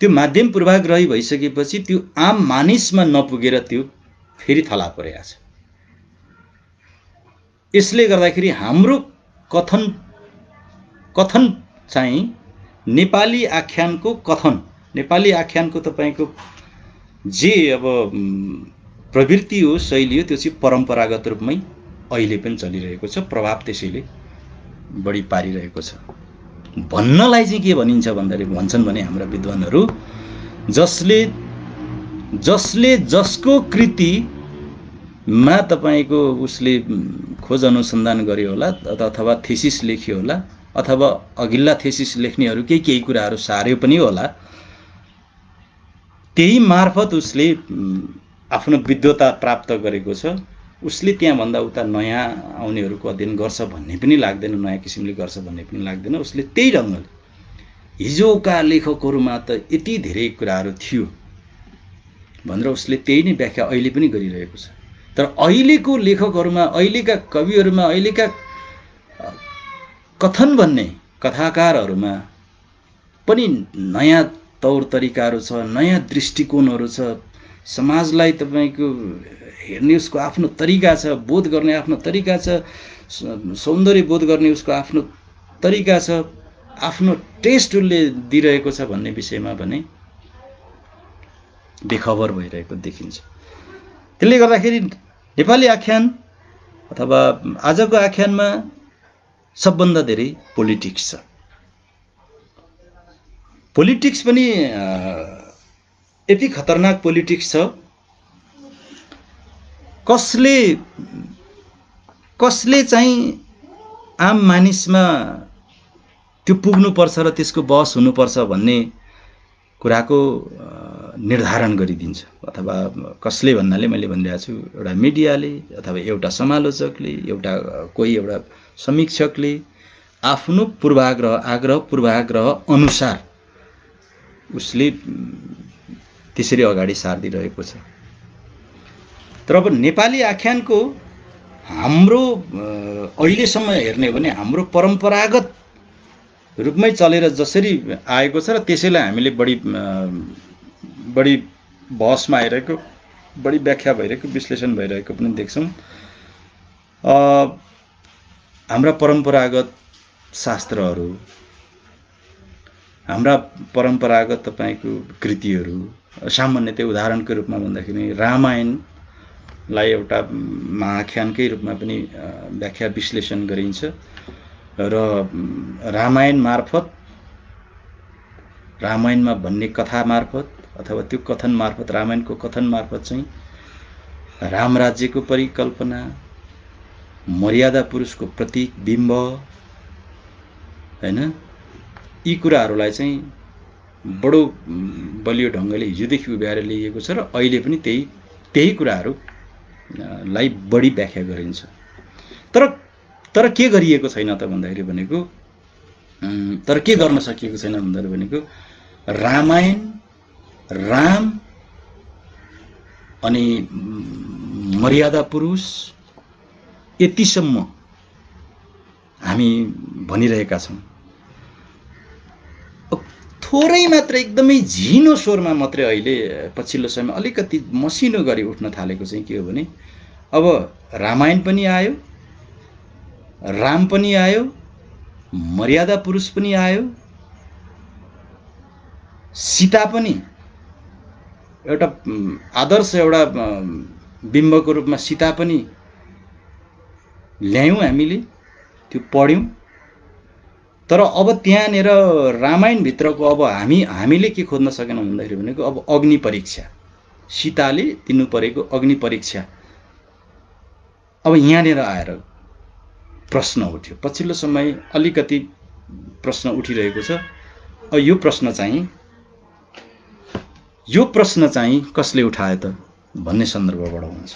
त्यो माध्यम पूर्वाग्रही भइसकेपछि त्यो आम मानिसमा नपुगेर त्यो फेरि थला परेको छ। यसले गर्दाखेरि हाम्रो कथन चाहिँ नेपाली आख्यानको नेपाली आख्यानको तपाईको जे अब प्रवृत्ति हो, शैली हो, त्यो चाहिँ परम्परागत रूपमै अहिले पनि चलिरहेको छ, प्रभाव त्यसैले बढी पारिरहेको छ। भन्नलाई चाहिँ के भनिन्छ भन्दाखेरि भन्छन् भने हाम्रा विद्वानहरू जसले जसको कृतिमा तपाईको उसले खोज अनुसन्धान गर्यो होला अथवा थेसिस लेख्यो होला अथवा अघिल्ला थेसिस लेख्नेहरू केही कुराहरू सार्यो पनि होला, त्यही मार्फत उसले आफ्नो विद्वता प्राप्त गरेको छ। उसले त्यहाँभन्दा उता नयाँ आउनेहरूको अध्ययन गर्छ भन्ने पनि लाग्दैन, नयाँ किसिमले गर्छ भन्ने पनि लाग्दैन। उसले त्यही ढङ्गले हिजोका लेखकहरूमा त यति धेरै कुराहरू थियो भनेर उसले त्यही नै व्याख्या अहिले पनि गरिरहेको छ। तर अहिलेको लेखकहरूमा, अहिलेका कविहरूमा, अहिलेका कथन भन्ने कथाकारहरूमा पनि नयाँ तौर तरिकाहरू छ, नयाँ दृष्टिकोणहरू छ, समाजलाई तपाईको हेर्ने उसको आफ्नो तरिका छ, बोध गर्ने आफ्नो तरिका छ, सौन्दर्य बोध गर्ने उसको आफ्नो तरिका छ, आफ्नो टेस्ट उसले दिइरहेको छ भन्ने विषयमा भने बेखबर भइरहेको देखिन्छ। त्यसले गर्दाखेरि नेपाली आख्यान अथवा आजको आख्यानमा सबभन्दा धेरै पोलिटिक्स छ। पोलिटिक्स पनि यति खतरनाक पोलिटिक्स छ, कसले चाहिँ आम मानिसमा त्यो पुग्नुपर्छ र त्यसको बहस हुनुपर्छ भन्ने कुराको निर्धारण गरिदिन्छ। अथवा कसले भन्नाले मैले भनिरहेको छु, एउटा मिडियाले अथवा एउटा समालोचकले, कोही एउटा समीक्षकले आफ्नो पूर्वाग्रह अनुसार उसले त्यसरी अगाडि सार्दिरहेको छ। तर अब नेपाली आख्यानको हाम्रो अहिलेसम्म हेर्ने हो भने हाम्रो परम्परागत रूपमै चलेर जसरी आएको छ र त्यसैलाई हामीले बढी बहसमा आइरहेको, बढी व्याख्या भइरहेको, विश्लेषण भइरहेको पनि देख्छौँ। हाम्रा परम्परागत शास्त्रहरू, हाम्रा परम्परागत तपाईको कृतिहरू, सामान्यतया उदाहरणको रूपमा भन्दाखेरि रामायणलाई एउटा महाआख्यानकै रूपमा पनि व्याख्या विश्लेषण गरिन्छ र रामायण मार्फत, रामायणमा भन्ने कथा मार्फत अथवा त्यो कथन मार्फत, रामायणको कथन मार्फत चाहिँ राम राज्यको परिकल्पना, मर्यादा पुरुषको प्रतीक बिम्ब हैन, यी कुराहरूलाई चाहिँ बडो बलियो ढङ्गले हिजोदेखि उभ्याएर ल्याइएको छ र अहिले पनि त्यही कुराहरूलाई बढी व्याख्या गरिन्छ। तर के गरिएको छैन त भन्दाखेरि भनेको, तर के गर्न सकिएको छैन भन्दाखेरि भनेको रामायण, राम अनि मर्यादा पुरुष यतिसम्म हामी भनिरहेका छौँ। थोरै मात्र एकदमै झिनो स्वरमा मात्रै अहिले पछिल्लो समय अलिकति मसिनो गरी उठ्न थालेको चाहिँ के हो भने अब रामायण पनि आयो, राम पनि आयो, मर्यादा पुरुष पनि आयो, सीता पनि एउटा आदर्श एउटा बिम्बको रूपमा सीता पनि ल्यायौँ हामीले, त्यो पढ्यौँ। तर अब त्यहाँनिर रामायण भित्रको अब हामीले के खोज्न सकेनौँ भन्दाखेरि भनेको अब अग्नि परीक्षा, सीताले दिनु परेको अग्नि परीक्षा अब यहाँनिर आएर प्रश्न उठ्यो। पछिल्लो समय अलिकति प्रश्न उठिरहेको छ। यो प्रश्न चाहिँ कसले उठायो त भन्ने सन्दर्भबाट हुन्छ।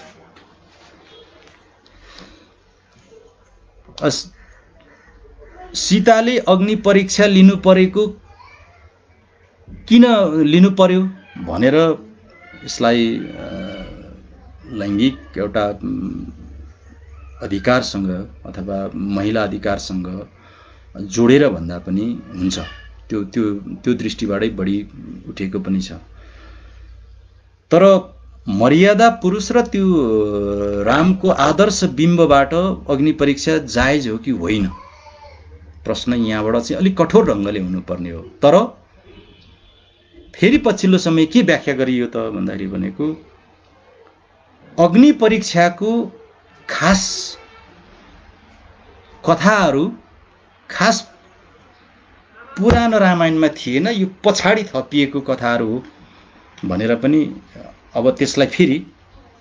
सीताले अग्नि परीक्षा लिनु परेको किन लिनु पर्यो भनेर यसलाई लैङ्गिक एउटा अधिकारसँग अथवा महिला अधिकारसँग जोडेर भन्दा पनि हुन्छ। त्यो दृष्टिबाटै बढी उठेको पनि छ। तर मर्यादा पुरुष र त्यो रामको आदर्श बिम्बबाट अग्नि परीक्षा जायज हो कि होइन, प्रश्न यहाँबाट चाहिँ अलिक कठोर ढङ्गले हुनुपर्ने हो। तर फेरि पछिल्लो समय के व्याख्या गरियो त भन्दाखेरि भनेको अग्नि परीक्षाको खास कथाहरू खास पुरानो रामायणमा थिएन, यो पछाडि थपिएको कथाहरू हो भनेर पनि अब त्यसलाई फेरि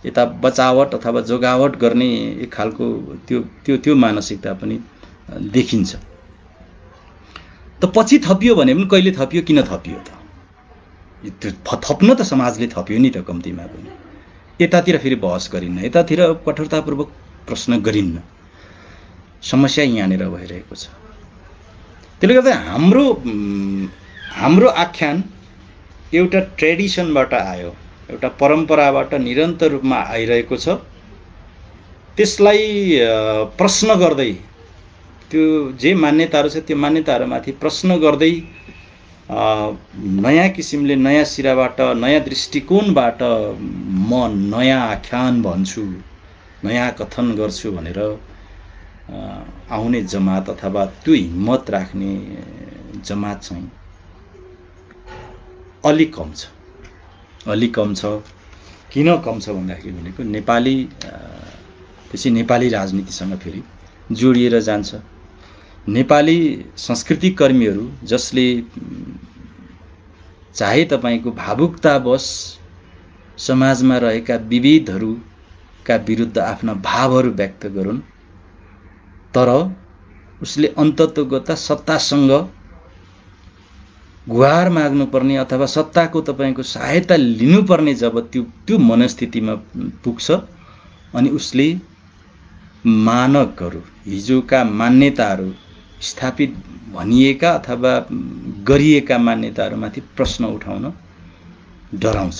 यता बचावट अथवा जोगावट गर्ने एक खालको त्यो मानसिकता पनि देखिन्छ। त पछि थपियो भने पनि कहिले थपियो, किन थपियो त? थप्न त समाजले थप्यो नि त कम्तीमा पनि। यतातिर फेरि बहस गरिन्न, यतातिर कठोरतापूर्वक प्रश्न गरिन्न। समस्या यहाँनिर भइरहेको छ। त्यसले गर्दा हाम्रो आख्यान एउटा ट्रेडिसनबाट आयो, एउटा परम्पराबाट निरन्तर रूपमा आइरहेको छ। त्यसलाई प्रश्न गर्दै, त्यो जे मान्यताहरू छ त्यो मान्यताहरूमाथि प्रश्न गर्दै नयाँ किसिमले, नयाँ सिराबाट, नयाँ दृष्टिकोणबाट म नयाँ आख्यान भन्छु, नयाँ कथन गर्छु भनेर आउने जमात अथवा त्यो हिम्मत राख्ने जमात चाहिँ अलिक कम छ। किन कम छ भन्दाखेरि भनेको नेपाली राजनीतिसँग फेरि जोडिएर जान्छ। नेपाली संस्कृति कर्मीहरू जसले चाहे तपाईको भावुकतावश समाजमा रहेका विभेदहरूका विरुद्ध आफ्ना भावहरू व्यक्त गरून्, तर उसले अन्ततोगत सत्तासँग गुहार माग्नुपर्ने अथवा सत्ताको तपाईको सहायता लिनुपर्ने जब त्यो मनस्थितिमा पुग्छ अनि उसले मानकहरू, हिजोका मान्यताहरू, स्थापित भनिएका अथवा गरिएका मान्यताहरूमाथि प्रश्न उठाउन डराउँछ।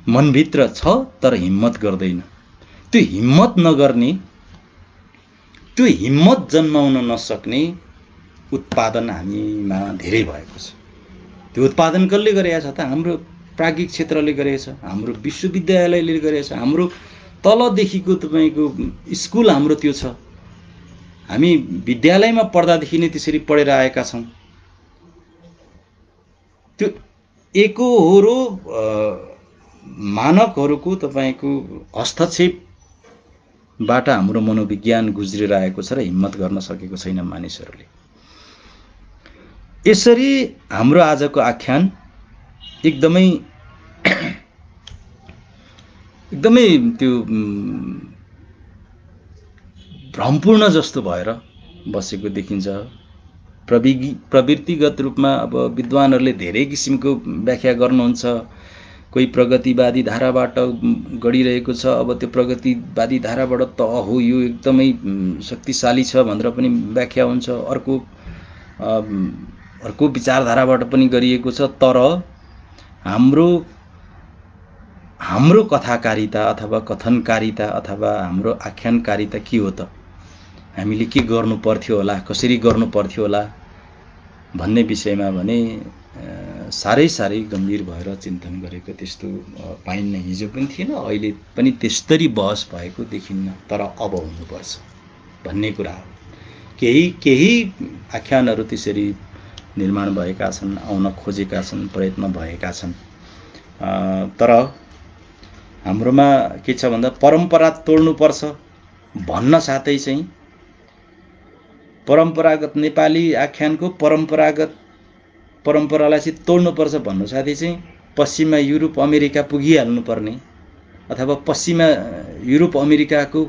मनभित्र छ तर हिम्मत गर्दैन। त्यो हिम्मत नगर्ने, त्यो हिम्मत जन्माउन नसक्ने उत्पादन हामीमा धेरै भएको छ। त्यो उत्पादन कसले गरेको छ त? हाम्रो प्राज्ञिक क्षेत्रले गरेको छ, हाम्रो विश्वविद्यालयले गरेको छ, हाम्रो तलदेखिको तपाईको स्कुल हाम्रो त्यो छ। हामी विद्यालयमा पढ्दादेखि नै त्यसरी पढेर आएका छौँ। त्यो एकहोरो मानकहरूको तपाईको हस्तक्षेपबाट हाम्रो मनोविज्ञान गुज्रिएर आएको छ र हिम्मत गर्न सकेको छैन मानिसहरूले। यसरी हाम्रो आजको आख्यान एकदमै एकदमै त्यो भ्रमपूर्ण जस्तो भएर बसेको देखिन्छ। प्रवृत्तिगत रूपमा अब विद्वानहरूले धेरै किसिमको व्याख्या गर्नुहुन्छ। कोही प्रगतिवादी धाराबाट गढिरहेको छ, अब त्यो प्रगतिवादी धाराबाट त हो यो एकदमै शक्तिशाली छ भनेर पनि व्याख्या हुन्छ। अर्को विचारधाराबाट पनि गरिएको छ। तर हाम्रो कथाकारिता अथवा कथनकारिता अथवा हाम्रो आख्यानकारिता के हो त? हामीले के गर्नु पर्थ्यो होला, कसरी गर्नु पर्थ्यो होला भन्ने विषयमा भने साह्रै गम्भीर भएर चिन्तन गरेको त्यस्तो पाइन्न। हिजो पनि थिएन, अहिले पनि त्यस्तरी बहस भएको देखिन्न। तर अब हुनुपर्छ भन्ने कुरा हो। केही आख्यानहरू त्यसरी निर्माण भएका छन्, आउन खोजेका छन्, प्रयत्न भएका छन्। तर हाम्रोमा के छ भन्दा परम्परा तोड्नुपर्छ भन्न साथै चाहिँ परम्परागत नेपाली आख्यानको परम्परालाई चाहिँ तोड्नुपर्छ भन्नु साथै चाहिँ पश्चिममा युरोप अमेरिका पुगिहाल्नुपर्ने अथवा पश्चिममा युरोप अमेरिकाको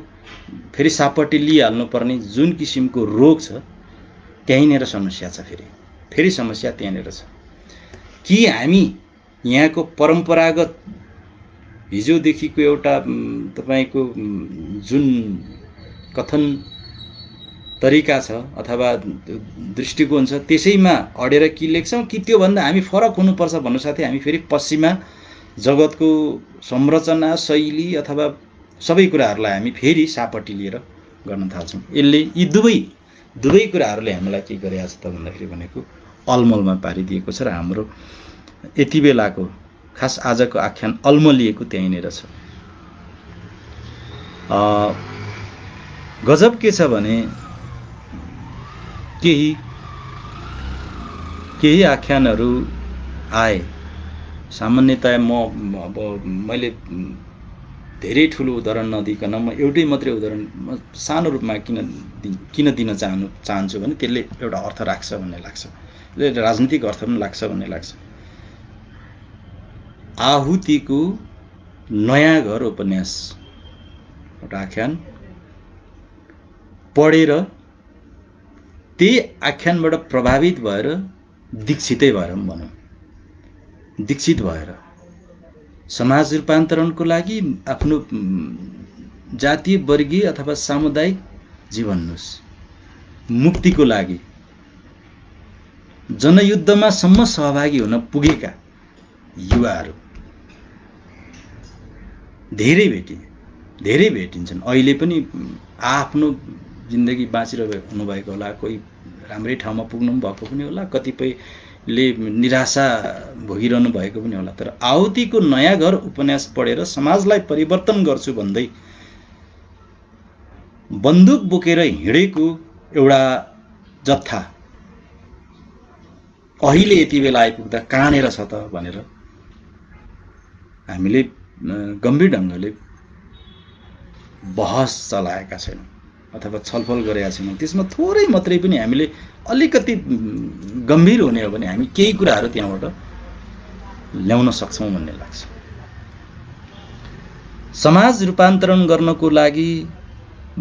फेरि सापट्टि लिइहाल्नुपर्ने जुन किसिमको रोग छ त्यहीँनिर समस्या छ। फेरि समस्या त्यहाँनिर छ कि हामी यहाँको परम्परागत हिजोदेखिको एउटा तपाईको जुन कथन तरिका छ अथवा दृष्टिकोण छ त्यसैमा अडेर कि लेख्छौँ कि त्योभन्दा हामी फरक हुनुपर्छ भन्नु साथै हामी फेरि पश्चिमा जगतको संरचना शैली अथवा सबै कुराहरूलाई हामी फेरि सापट्टि लिएर गर्न थाल्छौँ। यसले यी दुवै कुराहरूले हामीलाई के गरेको छ त भन्दाखेरि भनेको अलमलमा पारिदिएको छ र हाम्रो यति बेलाको खास आजको आख्यान अल्मलिएको त्यहीँनिर छ। गजब के छ भने केही आख्यानहरू आए। सामान्यतया अब मैले धेरै ठुलो उदाहरण नदिकन म एउटै मात्रै उदाहरण सानो रूपमा किन दिन चाहन्छु भने त्यसले एउटा अर्थ राख्छ भन्ने लाग्छ, राजनीतिक अर्थ पनि लाग्छ भन्ने लाग्छ। आहुतिको नयाँ घर उपन्यास एउटा आख्यान पढेर त्यही आख्यानबाट प्रभावित भएर दीक्षित भएर समाज रूपान्तरणको लागि आफ्नो जातीय वर्गीय अथवा सामुदायिक जीवन मुक्तिको लागि जनयुद्धमा सम्म सहभागी हुन पुगेका युवाहरू धेरै भेटिन्छन्। अहिले पनि आफ्नो जिन्दगी बाँचिरहनु भएको होला, कोही राम्रै ठाउँमा पुग्नु भएको पनि होला, कतिपयले निराशा भोगिरहनु भएको पनि होला। तर आहुतिको नयाँ घर उपन्यास पढेर समाजलाई परिवर्तन गर्छु भन्दै बन्दुक बोकेर हिँडेको एउटा जत्था अहिले यति बेला आइपुग्दा कहाँनेर छ त भनेर हामीले गम्भीर ढङ्गले बहस चलाएका छैनौँ अथवा छलफल गरेका छैनौँ। त्यसमा थोरै मात्रै पनि हामीले अलिकति गम्भीर हुने हो भने हामी केही कुराहरू त्यहाँबाट ल्याउन सक्छौँ भन्ने लाग्छ। समाज रूपान्तरण गर्नको लागि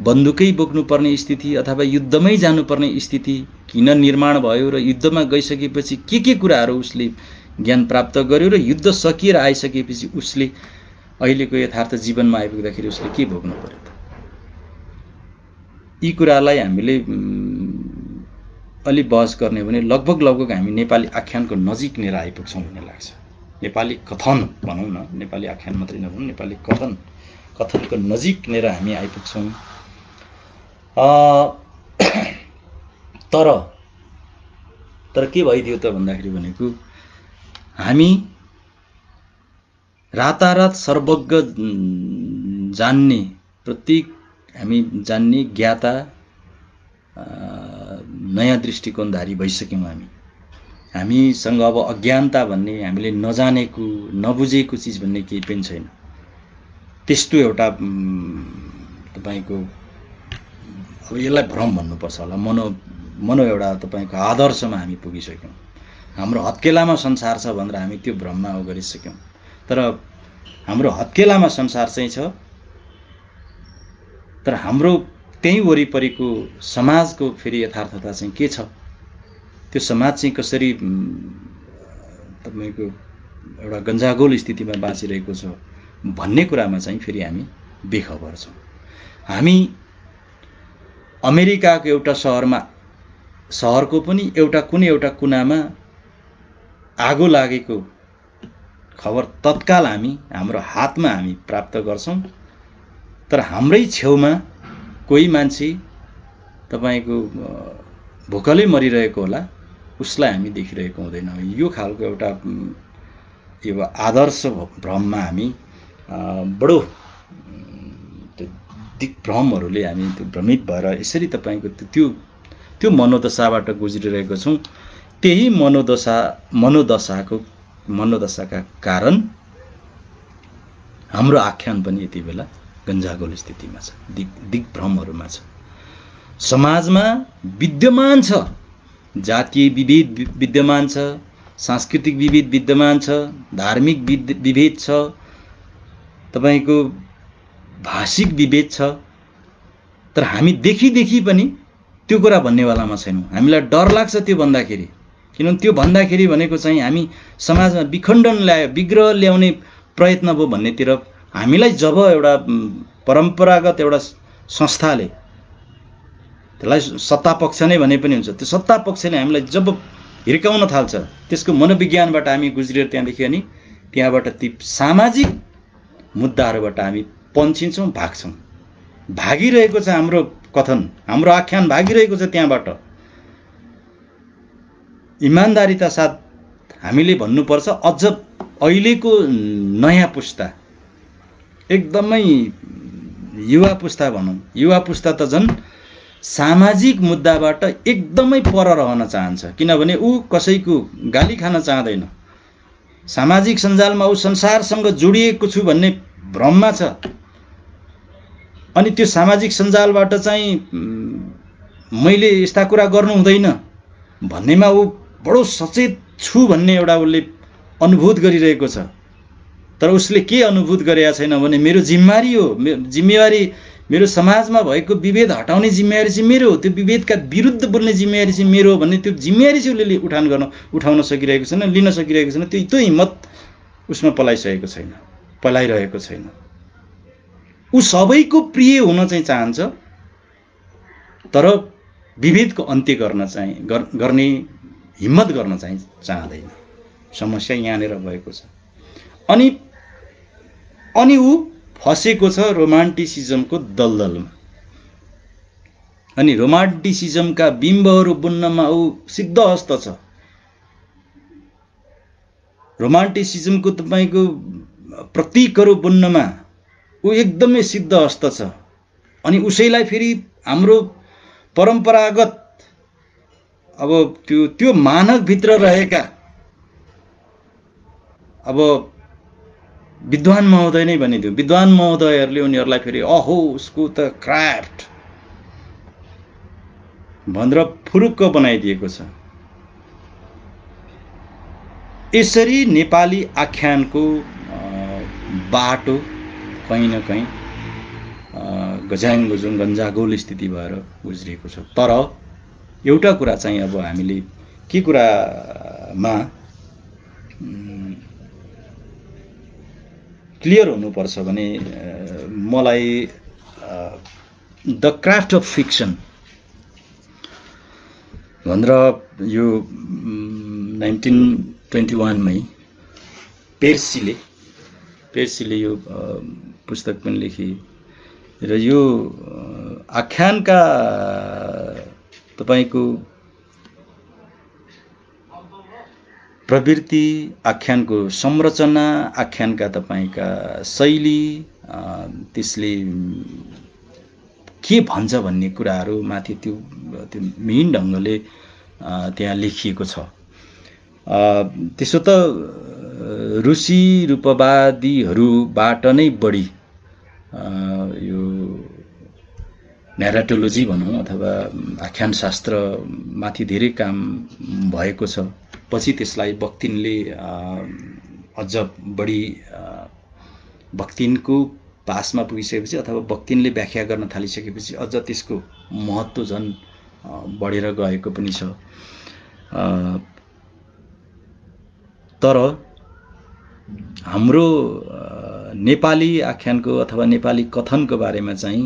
बन्दुकै बोक्नुपर्ने स्थिति अथवा युद्धमै जानुपर्ने स्थिति किन निर्माण भयो र युद्धमा गइसकेपछि के कुराहरू उसले ज्ञान प्राप्त गर्यो र युद्ध सकिएर आइसकेपछि उसले अहिलेको यथार्थ जीवनमा आइपुग्दाखेरि उसले के भोग्नु पर्यो त? यी कुरालाई हामीले अलि बहस गर्ने भने लगभग हामी नेपाली आख्यानको नजिक लिएर आइपुग्छौँ भन्ने लाग्छ। नेपाली कथन भनौँ न, नेपाली आख्यान मात्रै नभनौँ, नेपाली कथनको नजिक लिएर हामी आइपुग्छौँ। तर के भइदियो त भन्दाखेरि भनेको हामी रातारात सर्वज्ञ जान्ने प्रत्येक हामी जान्ने ज्ञाता नयाँ दृष्टिकोणधारी भइसक्यौँ। हामीसँग अब अज्ञानता भन्ने, हामीले नजानेको नबुझेको चिज भन्ने केही पनि छैन। त्यस्तो एउटा तपाईको अब यसलाई भ्रम भन्नुपर्छ होला, मनो एउटा तपाईको आदर्शमा हामी पुगिसक्यौँ। हाम्रो हत्केलामा संसार छ भनेर हामी त्यो भ्रममा गरिसक्यौँ। तर हाम्रो हत्केलामा संसार चाहिँ छ, तर हाम्रो त्यही वरिपरिको समाजको फेरि यथार्थता चाहिँ के छ, त्यो समाज चाहिँ कसरी तपाईको एउटा गन्जागोल स्थितिमा बाँचिरहेको छ भन्ने कुरामा चाहिँ फेरि हामी बेखबर छौँ। हामी अमेरिकाको एउटा सहरको पनि एउटा कुनै एउटा कुनामा आगो लागेको खबर तत्काल हाम्रो हातमा हामी प्राप्त गर्छौँ। तर हाम्रै छेउमा कोही मान्छे तपाईको भोकलै मरिरहेको होला, उसलाई हामी देखिरहेको हुँदैनौँ। यो खालको एउटा यो आदर्श भ्रममा हामी बडो दिग्भ्रमहरूले हामी त्यो भ्रमित भएर यसरी तपाईको त्यो मनोदशाबाट गुज्रिरहेको छौँ। त्यही मनोदशाका कारण हाम्रो आख्यान पनि यति बेला गन्जागोल स्थितिमा छ, दिग्भ्रमहरूमा छ। समाजमा विद्यमान छ, जातीय विभेद विद्यमान छ, सांस्कृतिक विभेद विद्यमान छ, धार्मिक विभेद छ, तपाईको भाषिक विभेद छ। तर हामी देखि पनि त्यो कुरा भन्नेवालामा छैनौँ। हामीलाई डर लाग्छ त्यो भन्दाखेरि, किनभने त्यो भन्दाखेरि भनेको चाहिँ हामी समाजमा विखण्डन ल्यायो, विग्रह ल्याउने प्रयत्न भयो भन्नेतिर हामीलाई जब एउटा परम्परागत एउटा संस्थाले, त्यसलाई सत्ता पक्ष नै भने पनि हुन्छ, त्यो सत्ता पक्षले हामीलाई जब हिर्काउन थाल्छ, त्यसको मनोविज्ञानबाट हामी गुज्रिएर त्यहाँदेखि अनि त्यहाँबाट ती सामाजिक मुद्दाहरूबाट हामी पन्छिन्छौँ, भाग्छौँ। भागिरहेको छ हाम्रो कथन, हाम्रो आख्यान भागिरहेको छ त्यहाँबाट। इमानदारीता साथ हामीले भन्नुपर्छ, अझ अहिलेको नयाँ पुस्ता, एकदमै युवा पुस्ता भनौँ, युवा पुस्ता त झन् सामाजिक मुद्दाबाट एकदमै पर रहन चाहन्छ। किनभने ऊ कसैको गाली खान चाहँदैन, सामाजिक सञ्जालमा ऊ संसारसँग जोडिएको छु भन्ने भ्रममा छ। अनि त्यो सामाजिक सञ्जालबाट चाहिँ मैले यस्ता कुरा गर्नु हुँदैन भन्नेमा ऊ बडो सचेत छु भन्ने एउटा उसले अनुभूत गरिरहेको छ। तर उसले के अनुभूत गरेका छैन भने मेरो जिम्मेवारी हो, मेरो समाजमा भएको विभेद हटाउने जिम्मेवारी चाहिँ मेरो हो, त्यो विभेदका विरुद्ध बोल्ने जिम्मेवारी चाहिँ मेरो हो भन्ने त्यो जिम्मेवारी चाहिँ उसले उठाउन सकिरहेको छैन, लिन सकिरहेको छैन। त्यो हिम्मत उसमा पलाइरहेको छैन। ऊ सबैको प्रिय हुन चाहिँ चाहन्छ, तर विभेदको अन्त्य गर्ने हिम्मत गर्न चाहिँ चाहँदैन। समस्या यहाँनिर भएको छ। अनि ऊ फसेको छ रोमान्टिसिजमको दलदलमा। अनि रोमान्टिसिजमका बिम्बहरू बुन्नमा ऊ सिद्धहस्त छ। रोमान्टिसिजमको तपाईको प्रतीकहरू बुन्नमा ऊ एकदमै सिद्धहस्त छ। अनि उसैलाई फेरि हाम्रो परम्परागत अब त्यो मानकभित्र रहेका अब विद्वान महोदय नै भनिदियो, विद्वान महोदयहरूले उनीहरूलाई फेरि अहो उसको त क्राफ्ट भनेर फुरुक्क बनाइदिएको छ। यसरी नेपाली आख्यानको बाटो कहीँ न कहीँ गज्याङ गन्जागोल स्थिति भएर गुज्रिएको छ। तर एउटा कुरा चाहिँ अब हामीले के कुरामा क्लियर हुनुपर्छ भने मलाई द क्राफ्ट अफ फिक्सन भनेर यो 1921 मै पेर्सीले यो पुस्तक पनि लेखे र यो आख्यानका तपाईको प्रवृत्ति, आख्यानको संरचना, आख्यानका तपाईका शैली, त्यसले के भन्छ भन्ने कुराहरू माथि त्यो मिहिन ढङ्गले त्यहाँ लेखिएको छ। त्यसो त रुसी रूपवादीहरूबाट नै बढी यो न्यारेटोलोजी भनौँ अथवा आख्यान शास्त्र माथि धेरै काम भएको छ। पछि त्यसलाई बख्तिनले अझ बढी बख्तिनको पासमा पुगिसकेपछि अथवा बख्तिनले व्याख्या गर्न थालिसकेपछि अझ त्यसको महत्त्व झन् बढेर गएको पनि छ। तर हाम्रो नेपाली आख्यानको अथवा नेपाली कथनको बारेमा चाहिँ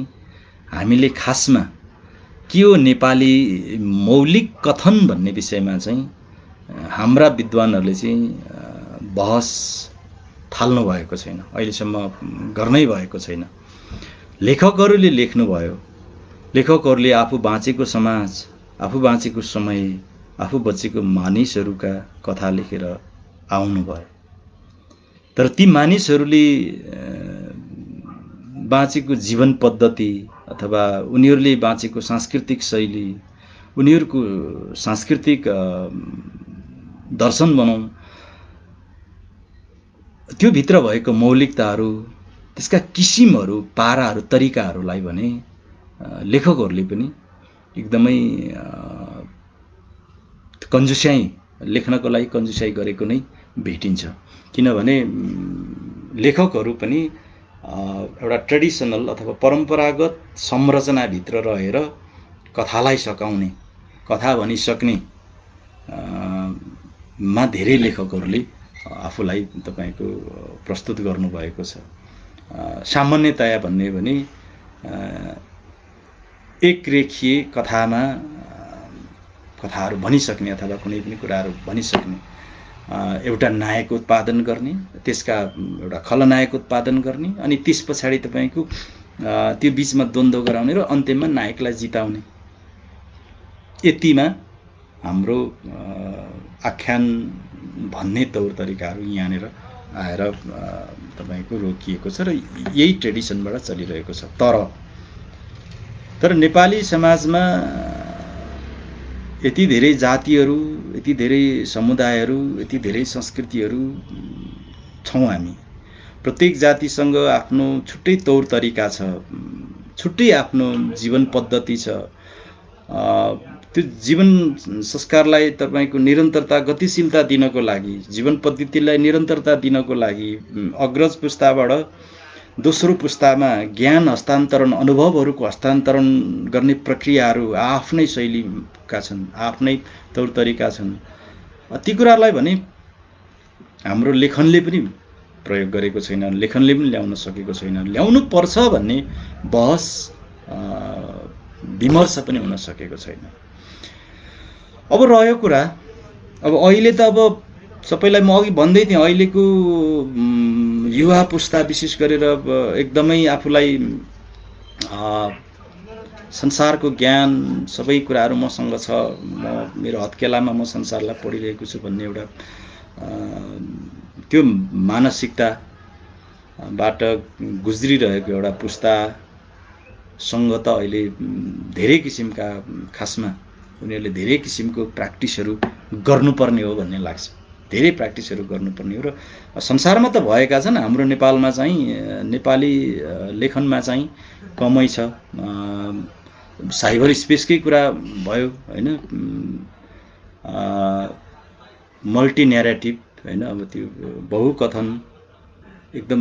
हामीले खासमा के हो नेपाली मौलिक कथन भन्ने विषयमा चाहिँ हाम्रा विद्वानहरूले चाहिँ बहस थाल्नु भएको छैन, अहिलेसम्म गर्नै भएको छैन। लेखकहरूले लेख्नुभयो, लेखकहरूले आफू बाँचेको समाज, आफू बाँचेको समय, आफू बचेको मानिसहरूका कथा लेखेर आउनुभयो। तर ती मानिसहरूले बाँचेको जीवन पद्धति अथवा उनीहरूले बाँचेको सांस्कृतिक शैली, उनीहरूको सांस्कृतिक दर्शन भनौँ, त्यो भित्र भएको मौलिकताहरू, त्यसका किसिमहरू, पाराहरू, तरिकाहरूलाई भने लेखकहरूले पनि एकदमै कन्जुस्याइ, लेख्नको लागि कन्जुस्याइ गरेको नै भेटिन्छ। किनभने लेखकहरू पनि एउटा ट्रेडिसनल अथवा परम्परागत संरचनाभित्र रहेर कथालाई सकाउने, कथा भनिसक्ने मा धेरै लेखकहरूले आफूलाई तपाईको प्रस्तुत गर्नुभएको छ। सामान्यतया भन्ने भने एक रेखीय कथामा कथाहरू भनिसक्ने अथवा कुनै पनि कुराहरू भनिसक्ने एउटा नायक उत्पादन गर्ने, त्यसका एउटा खलनायक उत्पादन गर्ने, अनि त्यस पछाडि तपाईको त्यो बीचमा द्वन्द्व गराउने र अन्त्यमा नायकलाई जिताउने, यतिमा हाम्रो आख्यान भन्ने तौर तरिकाहरू यहाँनिर आएर तपाईको रोकिएको छ र यही ट्रेडिसनबाट चलिरहेको छ। तर नेपाली समाजमा यति धेरै जातिहरू, यति धेरै समुदायहरू, यति धेरै संस्कृतिहरू छौँ हामी। प्रत्येक जातिसँग आफ्नो छुट्टै तौर तरिका छ, छुट्टै आफ्नो जीवन पद्धति छ। त्यो जीवन संस्कारलाई तपाईको निरन्तरता, गतिशीलता दिनको लागि, जीवन पद्धतिलाई निरन्तरता दिनको लागि अग्रज पुस्ताबाट दोस्रो पुस्तामा ज्ञान हस्तान्तरण, अनुभवहरूको हस्तान्तरण गर्ने प्रक्रियाहरू आफ्नै शैलीका छन्, आफ्नै तौर तरिका छन्। ती कुरालाई भने हाम्रो लेखनले पनि प्रयोग गरेको छैन, लेखनले पनि ल्याउन सकेको छैन। ल्याउनु पर्छ भन्ने बहस विमर्श पनि हुन सकेको छैन। अब रह्यो कुरा, अब अहिले त अब सबैलाई म अघि भन्दै थिएँ, अहिलेको युवा पुस्ता विशेष गरेर एकदमै आफूलाई संसारको ज्ञान, सबै कुराहरू मसँग छ, म मेरो हत्केलामा म संसारलाई पढिरहेको छु भन्ने एउटा त्यो मानसिकताबाट गुज्रिरहेको एउटा पुस्तासँग त अहिले धेरै किसिमका, खासमा उनीहरूले धेरै किसिमको प्र्याक्टिसहरू गर्नुपर्ने हो भन्ने लाग्छ। धेरै प्र्याक्टिसहरू गर्नुपर्ने हो र संसारमा त भएका छन्, हाम्रो नेपालमा चाहिँ नेपाली लेखनमा चाहिँ कमै छ। साइबर स्पेसकै कुरा भयो हैन, मल्टी न्यारेटिभ हैन, अब त्यो बहुकथन, एकदम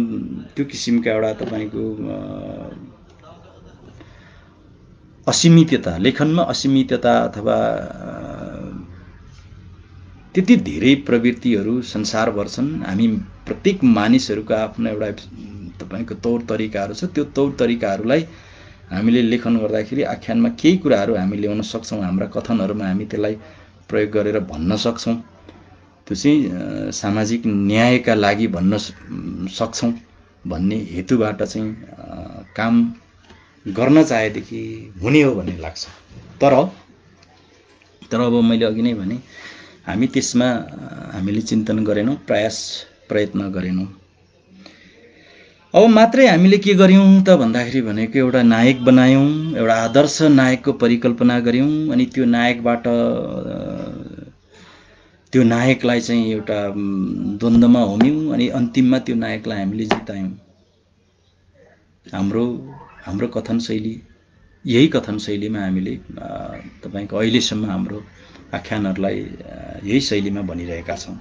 त्यो किसिमका एउटा तपाईको असीमितता, लेखनमा असीमितता अथवा त्यति धेरै प्रवृत्तिहरू संसारभर छन्। हामी प्रत्येक मानिसहरूको आफ्नो एउटा तपाईको तौर तरिकाहरू छ। त्यो तौर तरिकाहरूलाई हामीले लेखन गर्दाखेरि आख्यानमा केही कुराहरू हामी ल्याउन सक्छौँ, हाम्रा कथनहरूमा हामी त्यसलाई प्रयोग गरेर भन्न सक्छौँ। त्यो चाहिँ सामाजिक न्यायका लागि भन्न सक्छौँ भन्ने हेतुबाट चाहिँ काम गर्न चाहेदेखि हुने हो भन्ने लाग्छ। तर अब मैले अघि नै भने हामी त्यसमा हामीले चिन्तन गरेनौँ, प्रयत्न गरेनौँ। अब मात्रै हामीले के गर्यौँ त भन्दाखेरि भनेको एउटा नायक बनायौँ, एउटा आदर्श नायकको परिकल्पना गर्यौँ, अनि त्यो नायकबाट त्यो नायकलाई चाहिँ एउटा द्वन्द्वमा होम्यौँ, अनि अन्तिममा त्यो नायकलाई हामीले जितायौँ। हाम्रो कथन शैली, यही कथन शैलीमा हामीले तपाईको अहिलेसम्म हाम्रो आख्यानहरूलाई यही शैलीमा भनिरहेका छौँ।